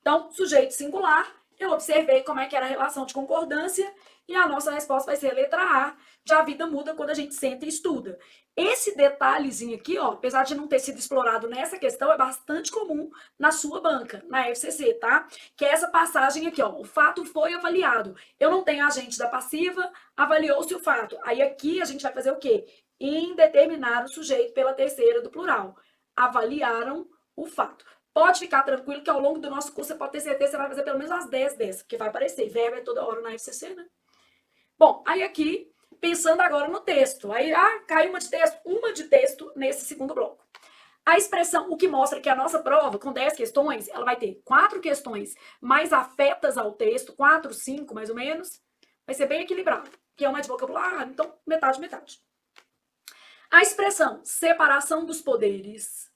Então, sujeito singular, eu observei como é que era a relação de concordância e a nossa resposta vai ser a letra A, de a vida muda quando a gente senta e estuda. Esse detalhezinho aqui, ó, apesar de não ter sido explorado nessa questão, é bastante comum na sua banca, na FCC, tá? Que é essa passagem aqui, ó, o fato foi avaliado. Eu não tenho agente da passiva, avaliou-se o fato. Aí aqui a gente vai fazer o quê? Indeterminar o sujeito pela terceira do plural. Avaliaram o fato. Pode ficar tranquilo que ao longo do nosso curso você pode ter certeza que você vai fazer pelo menos as 10 dessas, porque vai aparecer. Verbo é toda hora na FCC, né? Bom, aí aqui, pensando agora no texto. Aí, caiu uma de texto nesse segundo bloco. A expressão, o que mostra que a nossa prova, com 10 questões, ela vai ter 4 questões mais afetas ao texto, 4, 5 mais ou menos. Vai ser bem equilibrado, que é uma de vocabulário, então metade, metade. A expressão separação dos poderes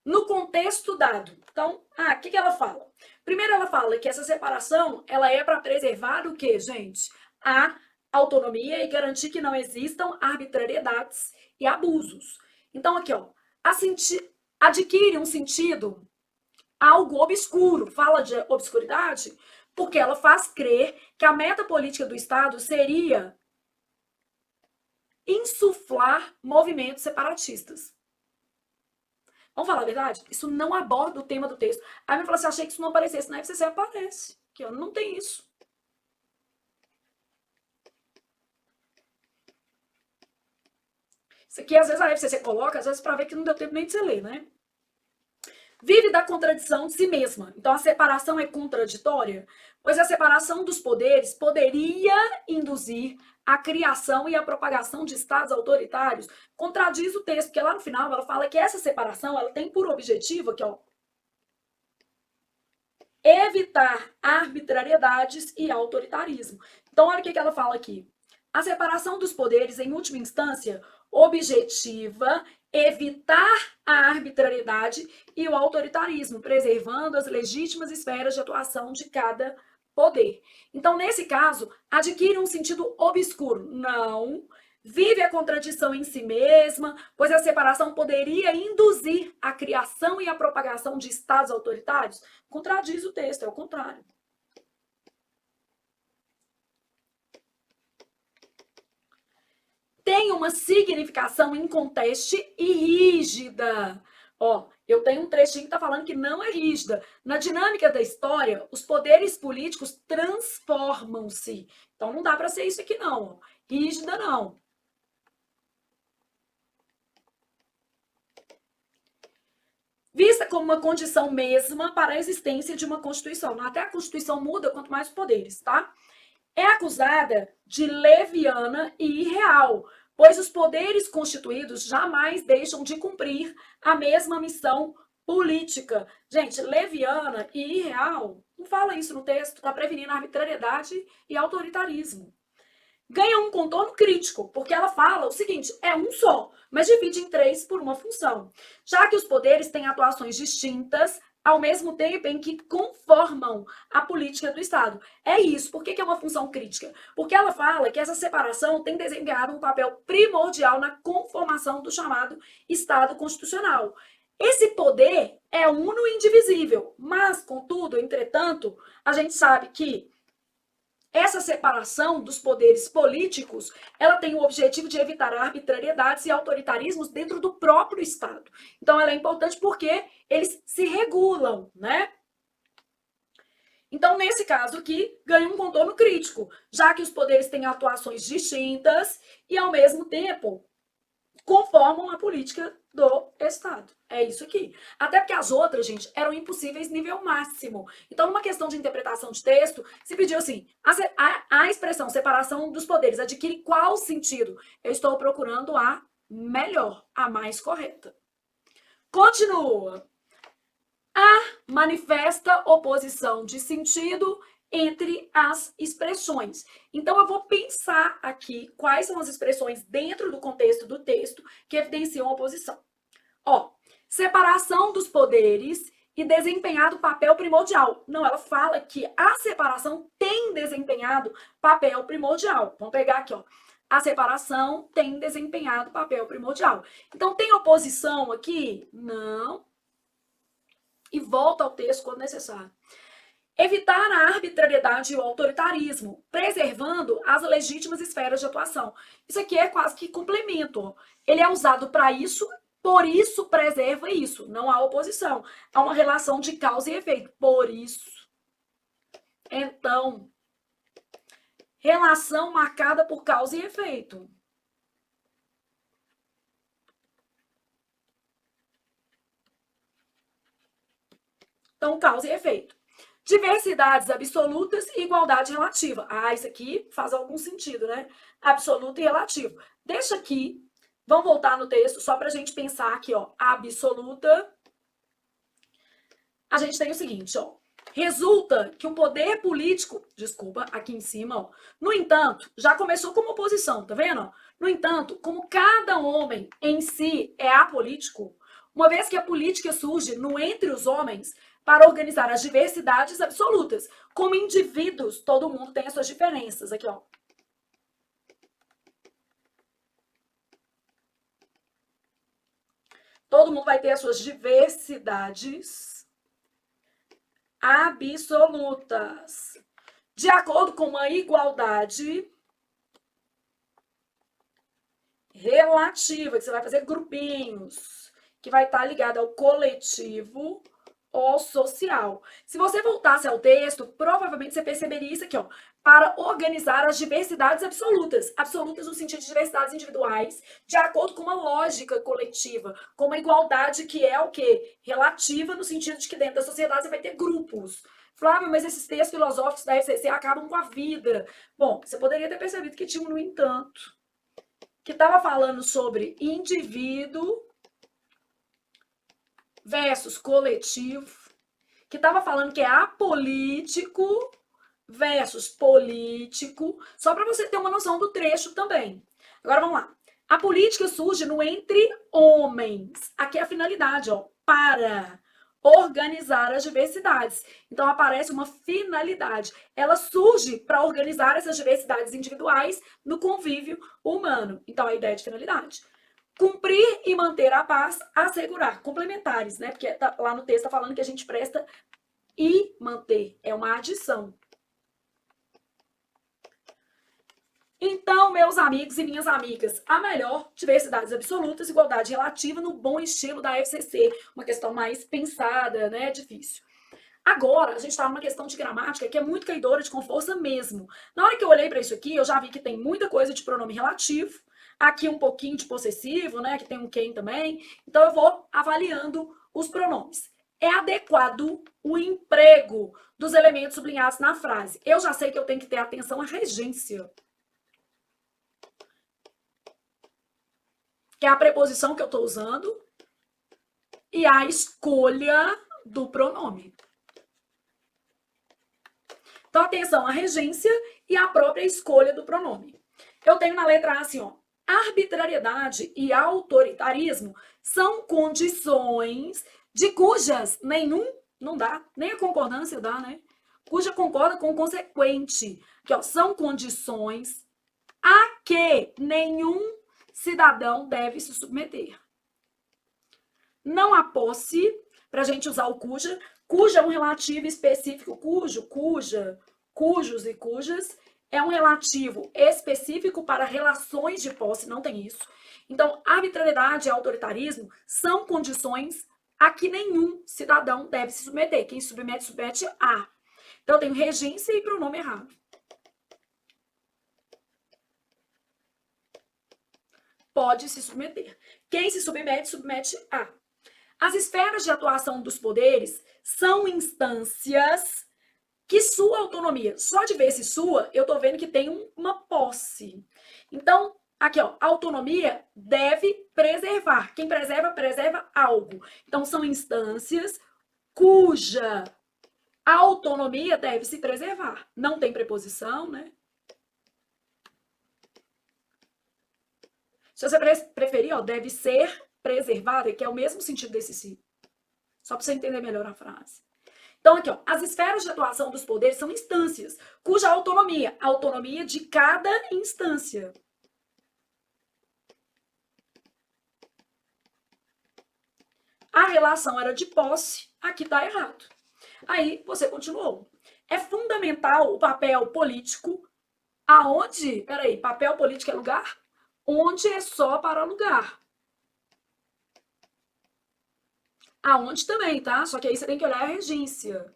no contexto dado. Então, o que ela fala? Primeiro ela fala que essa separação, ela é para preservar o quê, gente? A autonomia e garantir que não existam arbitrariedades e abusos. Então, aqui, ó, adquire um sentido algo obscuro, fala de obscuridade, porque ela faz crer que a meta política do Estado seria insuflar movimentos separatistas. Vamos falar a verdade? Isso não aborda o tema do texto. Aí me fala assim, achei que isso não aparecesse na FCC, aparece. Que não tem isso. Isso aqui, às vezes, a FCC coloca, às vezes, para ver que não deu tempo nem de você ler, né? Vive da contradição de si mesma. Então, a separação é contraditória, pois a separação dos poderes poderia induzir a criação e a propagação de estados autoritários. Contradiz o texto, porque lá no final ela fala que essa separação ela tem por objetivo aqui, ó, evitar arbitrariedades e autoritarismo. Então, olha o que ela fala aqui. A separação dos poderes, em última instância, objetiva evitar a arbitrariedade e o autoritarismo, preservando as legítimas esferas de atuação de cada poder. Então, nesse caso, adquire um sentido obscuro. Não vive a contradição em si mesma, pois a separação poderia induzir a criação e a propagação de estados autoritários. Contradiz o texto, é o contrário. Tem uma significação inconteste e rígida. Ó, eu tenho um trechinho que está falando que não é rígida. Na dinâmica da história, os poderes políticos transformam-se. Então não dá para ser isso aqui não. Rígida não. Vista como uma condição mesma para a existência de uma Constituição. Até a Constituição muda quanto mais poderes, tá? É acusada de leviana e irreal, pois os poderes constituídos jamais deixam de cumprir a mesma missão política. Gente, leviana e irreal, não fala isso no texto, está prevenindo arbitrariedade e autoritarismo. Ganha um contorno crítico, porque ela fala o seguinte, é um só, mas divide em 3 por uma função. Já que os poderes têm atuações distintas, ao mesmo tempo em que conformam a política do Estado. É isso. Por que é uma função crítica? Porque ela fala que essa separação tem desempenhado um papel primordial na conformação do chamado Estado Constitucional. Esse poder é uno e indivisível, mas, contudo, entretanto, a gente sabe que essa separação dos poderes políticos, ela tem o objetivo de evitar arbitrariedades e autoritarismos dentro do próprio Estado. Então, ela é importante porque eles se regulam, né? Então, nesse caso aqui, ganha um contorno crítico, já que os poderes têm atuações distintas e, ao mesmo tempo, conformam a política do Estado. É isso aqui. Até porque as outras, gente, eram impossíveis nível máximo. Então, numa questão de interpretação de texto, se pediu assim, a expressão separação dos poderes adquire qual sentido? Eu estou procurando a melhor, a mais correta. Continua. A manifesta oposição de sentido entre as expressões. Então, eu vou pensar aqui quais são as expressões dentro do contexto do texto que evidenciam a oposição. Ó, separação dos poderes e desempenhado papel primordial. Não, ela fala que a separação tem desempenhado papel primordial. Vamos pegar aqui, ó. A separação tem desempenhado papel primordial. Então, tem oposição aqui? Não. E volta ao texto quando necessário. Evitar a arbitrariedade e o autoritarismo, preservando as legítimas esferas de atuação. Isso aqui é quase que complemento. Ele é usado para isso, por isso preserva isso. Não há oposição. Há uma relação de causa e efeito. Por isso. Então, relação marcada por causa e efeito. Então, causa e efeito. Diversidades absolutas e igualdade relativa. Ah, isso aqui faz algum sentido, né? Absoluto e relativo. Deixa aqui, vamos voltar no texto só para a gente pensar aqui, ó. Absoluta. A gente tem o seguinte, ó. Resulta que um poder político, desculpa, aqui em cima, ó. No entanto, já começou como oposição, tá vendo? No entanto, como cada homem em si é apolítico, uma vez que a política surge no entre os homens, para organizar as diversidades absolutas. Como indivíduos, todo mundo tem as suas diferenças. Aqui, ó. Todo mundo vai ter as suas diversidades absolutas. De acordo com uma igualdade relativa, que você vai fazer grupinhos, que vai estar ligado ao coletivo ou social. Se você voltasse ao texto, provavelmente você perceberia isso aqui, ó. para organizar as diversidades absolutas. Absolutas no sentido de diversidades individuais, de acordo com uma lógica coletiva, com uma igualdade que é o quê? Relativa, no sentido de que dentro da sociedade você vai ter grupos. Flávia, mas esses textos filosóficos da FCC acabam com a vida. Bom, você poderia ter percebido que tinha um no entanto, que estava falando sobre indivíduo versus coletivo, que estava falando que é apolítico versus político, só para você ter uma noção do trecho também. Agora vamos lá. A política surge no entre homens. Aqui é a finalidade, ó, para organizar as diversidades. Então aparece uma finalidade. Ela surge para organizar essas diversidades individuais no convívio humano. Então a ideia de finalidade. Cumprir e manter a paz, assegurar. Complementares, né? Porque lá no texto está falando que a gente presta e manter. É uma adição. Então, meus amigos e minhas amigas, a melhor diversidades absolutas, igualdade relativa no bom estilo da FCC. Uma questão mais pensada, né? Difícil. Agora, a gente está numa questão de gramática que é muito caidora de com força mesmo. Na hora que eu olhei para isso aqui, eu já vi que tem muita coisa de pronome relativo, aqui um pouquinho de possessivo, né? Que tem um quem também. Então, eu vou avaliando os pronomes. É adequado o emprego dos elementos sublinhados na frase. Eu já sei que eu tenho que ter atenção à regência, que é a preposição que eu estou usando, e a escolha do pronome. Então, atenção à regência e à própria escolha do pronome. Eu tenho na letra A assim, ó, arbitrariedade e autoritarismo são condições de cujas nenhum não dá, nem a concordância dá, né? Cuja concorda com o consequente, que ó, são condições a que nenhum cidadão deve se submeter. Não há posse, para a gente usar o cuja. Cuja é um relativo específico. Cujo, cuja, cujos e cujas é um relativo específico para relações de posse, não tem isso. Então, arbitrariedade e autoritarismo são condições a que nenhum cidadão deve se submeter. Quem se submete, submete a. Então, eu tenho regência e pronome errado. Pode se submeter. Quem se submete, submete a. As esferas de atuação dos poderes são instâncias que sua autonomia, só de ver esse sua, eu tô vendo que tem uma posse. Então, aqui, ó, autonomia deve preservar. Quem preserva, preserva algo. Então, são instâncias cuja autonomia deve se preservar. Não tem preposição, né? Se você preferir, ó, deve ser preservada, que é o mesmo sentido desse si. Só para você entender melhor a frase. Então, aqui, ó, as esferas de atuação dos poderes são instâncias, cuja autonomia, autonomia de cada instância. A relação era de posse, aqui tá errado. Aí, você continuou. É fundamental o papel político, aonde, peraí, papel político é lugar? Onde é só para lugar. Aonde também, tá? Só que aí você tem que olhar a regência.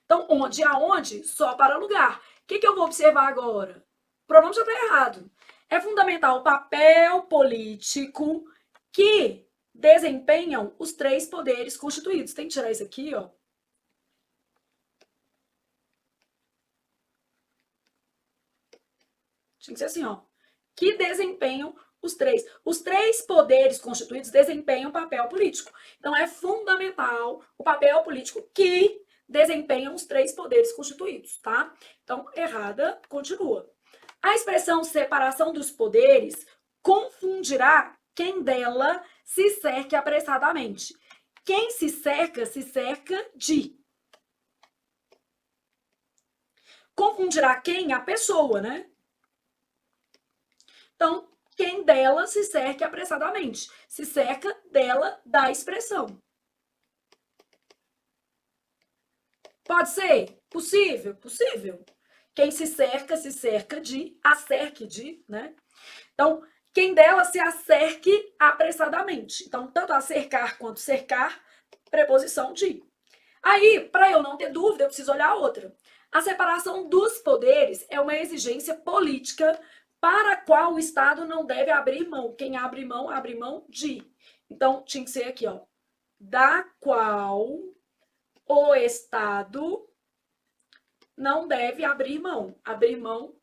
Então, onde e aonde, só para lugar. O que eu vou observar agora? O pronome já está errado. É fundamental o papel político que desempenham os três poderes constituídos. Tem que tirar isso aqui, ó. Tinha que ser assim, ó. Que desempenham os três. Os três poderes constituídos desempenham papel político. Então, é fundamental o papel político que desempenham os três poderes constituídos, tá? Então, errada, continua. A expressão separação dos poderes confundirá quem dela se cerque apressadamente. Quem se cerca de. Confundirá quem? A pessoa, né? Então, quem dela se cerca apressadamente. Se cerca dela da expressão. Pode ser? Possível? Possível. Quem se cerca de, acerque de, né? Então, quem dela se acerque apressadamente. Então, tanto acercar quanto cercar, preposição de. Aí, para eu não ter dúvida, eu preciso olhar a outra. A separação dos poderes é uma exigência política para a qual o Estado não deve abrir mão. Quem abre mão de. Então, tinha que ser aqui, ó. Da qual o Estado não deve abrir mão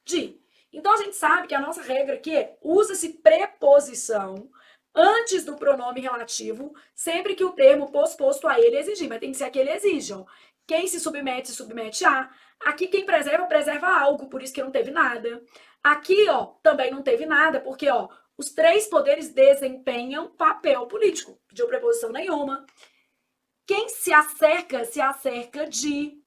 de. Então, a gente sabe que a nossa regra aqui é usa-se preposição antes do pronome relativo, sempre que o termo posposto a ele exigir, mas tem que ser aquele exige, ó. Quem se submete a. Aqui quem preserva algo, por isso que não teve nada. Aqui, ó, também não teve nada, porque, ó, os três poderes desempenham papel político. Pediu preposição nenhuma. Quem se acerca de.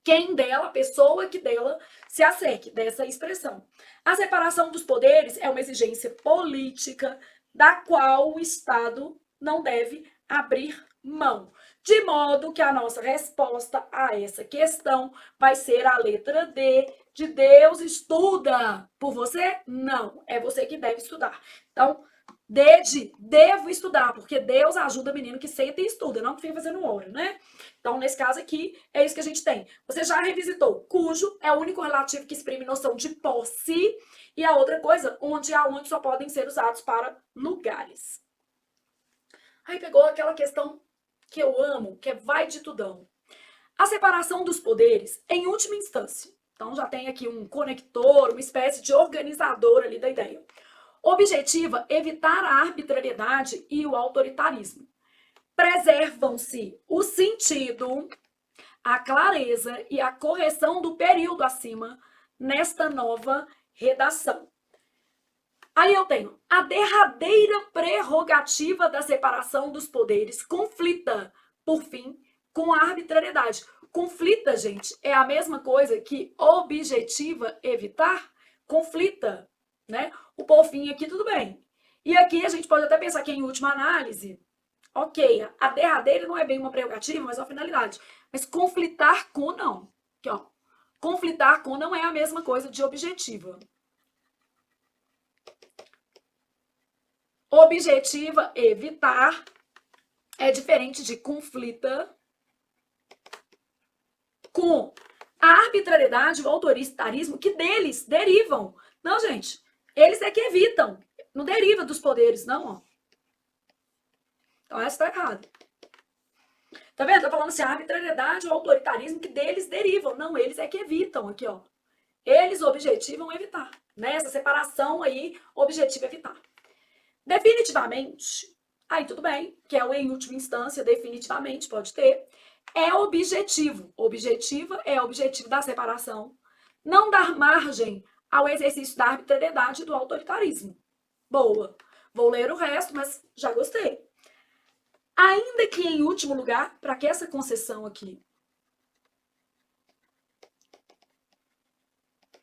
Quem dela, a pessoa que dela se acerque dessa expressão. A separação dos poderes é uma exigência política da qual o Estado não deve abrir mão. De modo que a nossa resposta a essa questão vai ser a letra D, de Deus estuda por você? Não, é você que deve estudar. Então, D de devo estudar, porque Deus ajuda o menino que senta e estuda, não que fica fazendo hora, né? Então, nesse caso aqui, é isso que a gente tem. Você já revisitou. Cujo é o único relativo que exprime noção de posse. E a outra coisa, onde e aonde só podem ser usados para lugares. Aí pegou aquela questão que eu amo, que é vai de tudão. A separação dos poderes, em última instância. Então, já tem aqui um conector, uma espécie de organizador ali da ideia. Objetiva evitar a arbitrariedade e o autoritarismo. Preservam-se o sentido, a clareza e a correção do período acima nesta nova redação. Aí eu tenho a derradeira prerrogativa da separação dos poderes conflita, por fim, com a arbitrariedade. Conflita, gente, é a mesma coisa que objetiva evitar? Conflita, né? O porfim aqui tudo bem. E aqui a gente pode até pensar que em última análise, ok, a derradeira não é bem uma prerrogativa, mas uma finalidade. Mas conflitar com não. Aqui, ó. Conflitar com não é a mesma coisa de objetiva. Objetiva, evitar, é diferente de conflita com a arbitrariedade, o autoritarismo, que deles derivam. Não, gente, eles é que evitam. Não deriva dos poderes, não, ó. Então, essa tá errada. Tá vendo? Tá falando assim, a arbitrariedade, o autoritarismo, que deles derivam. Não, eles é que evitam aqui, ó. Eles objetivam evitar. Nessa separação aí, objetivo evitar. Definitivamente, aí tudo bem, que é o em última instância, definitivamente, pode ter. É objetivo. Objetiva é objetivo da separação. Não dar margem ao exercício da arbitrariedade e do autoritarismo. Boa. Vou ler o resto, mas já gostei. Ainda que em último lugar, para que essa concessão aqui?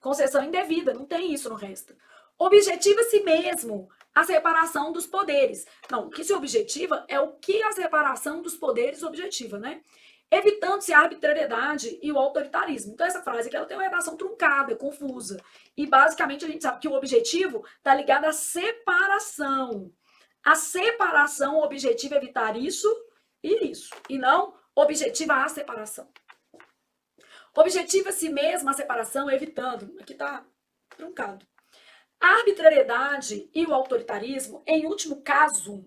Concessão indevida, não tem isso no resto. Objetiva-se mesmo a separação dos poderes. Não, o que se objetiva é o que a separação dos poderes objetiva, né? Evitando-se a arbitrariedade e o autoritarismo. Então, essa frase aqui ela tem uma redação truncada, confusa. E, basicamente, a gente sabe que o objetivo está ligado à separação. A separação, o objetivo é evitar isso e isso. E não objetiva a separação. Objetiva-se mesmo a separação, evitando. Aqui está truncado. A arbitrariedade e o autoritarismo, em último caso,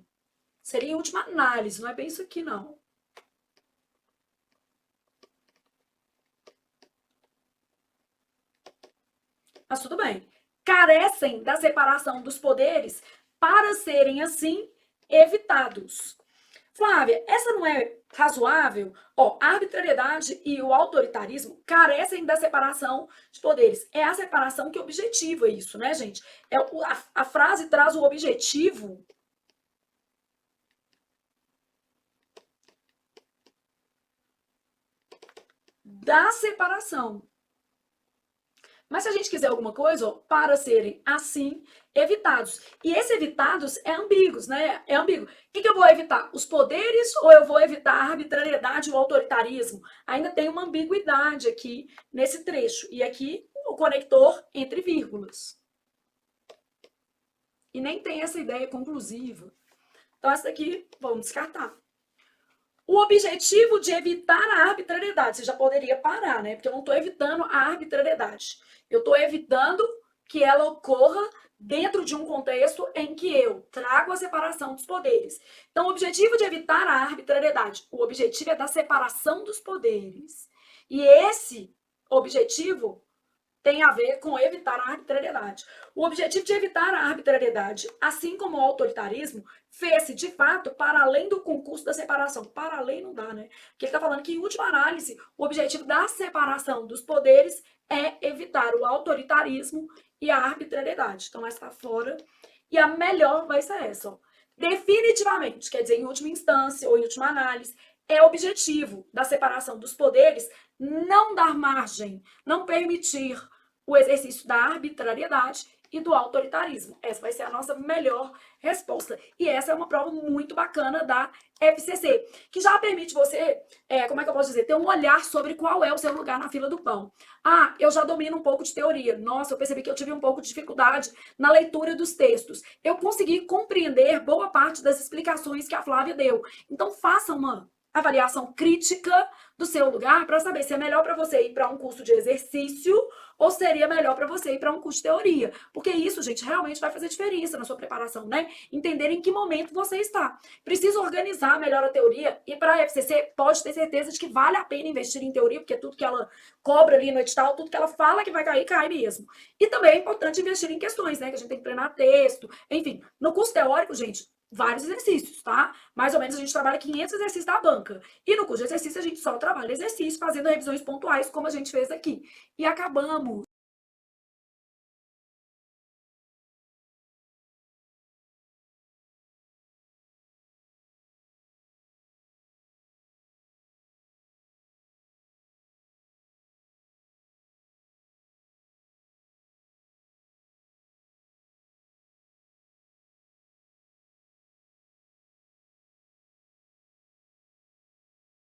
seria em última análise, não é bem isso aqui, não. Mas tudo bem. Carecem da separação dos poderes para serem, assim, evitados. Flávia, essa não é razoável? Ó, a arbitrariedade e o autoritarismo carecem da separação de poderes. É a separação que objetiva isso, né, gente? A frase traz o objetivo da separação. Mas se a gente quiser alguma coisa, ó, para serem assim evitados. E esse evitados é ambíguo, né? É ambíguo. O que eu vou evitar? Os poderes ou eu vou evitar a arbitrariedade e o autoritarismo? Ainda tem uma ambiguidade aqui nesse trecho. E aqui o conector entre vírgulas. E nem tem essa ideia conclusiva. Então, essa daqui, vamos descartar. O objetivo de evitar a arbitrariedade, você já poderia parar, né? Porque eu não estou evitando a arbitrariedade. Eu estou evitando que ela ocorra dentro de um contexto em que eu trago a separação dos poderes. Então, o objetivo de evitar a arbitrariedade, o objetivo é da separação dos poderes. E esse objetivo tem a ver com evitar a arbitrariedade. O objetivo de evitar a arbitrariedade, assim como o autoritarismo, fez-se, de fato, para além do concurso da separação. Para além não dá, né? Porque ele está falando que, em última análise, o objetivo da separação dos poderes é evitar o autoritarismo e a arbitrariedade. Então, essa está fora. E a melhor vai ser essa, ó. Definitivamente, quer dizer, em última instância ou em última análise, é objetivo da separação dos poderes não dar margem, não permitir o exercício da arbitrariedade e do autoritarismo. Essa vai ser a nossa melhor resposta. E essa é uma prova muito bacana da FCC, que já permite você, como é que eu posso dizer, ter um olhar sobre qual é o seu lugar na fila do pão. Ah, eu já domino um pouco de teoria. Nossa, eu percebi que eu tive um pouco de dificuldade na leitura dos textos. Eu consegui compreender boa parte das explicações que a Flávia deu. Então, faça uma avaliação crítica do seu lugar para saber se é melhor para você ir para um curso de exercício ou seria melhor para você ir para um curso de teoria. Porque isso, gente, realmente vai fazer diferença na sua preparação, né? Entender em que momento você está. Precisa organizar melhor a teoria e para a FCC pode ter certeza de que vale a pena investir em teoria, porque tudo que ela cobra ali no edital, tudo que ela fala que vai cair, cai mesmo. E também é importante investir em questões, né? Que a gente tem que treinar texto, enfim. No curso teórico, gente, vários exercícios, tá? Mais ou menos a gente trabalha 500 exercícios da banca. E no curso de exercício a gente só trabalha exercício, fazendo revisões pontuais, como a gente fez aqui. E acabamos.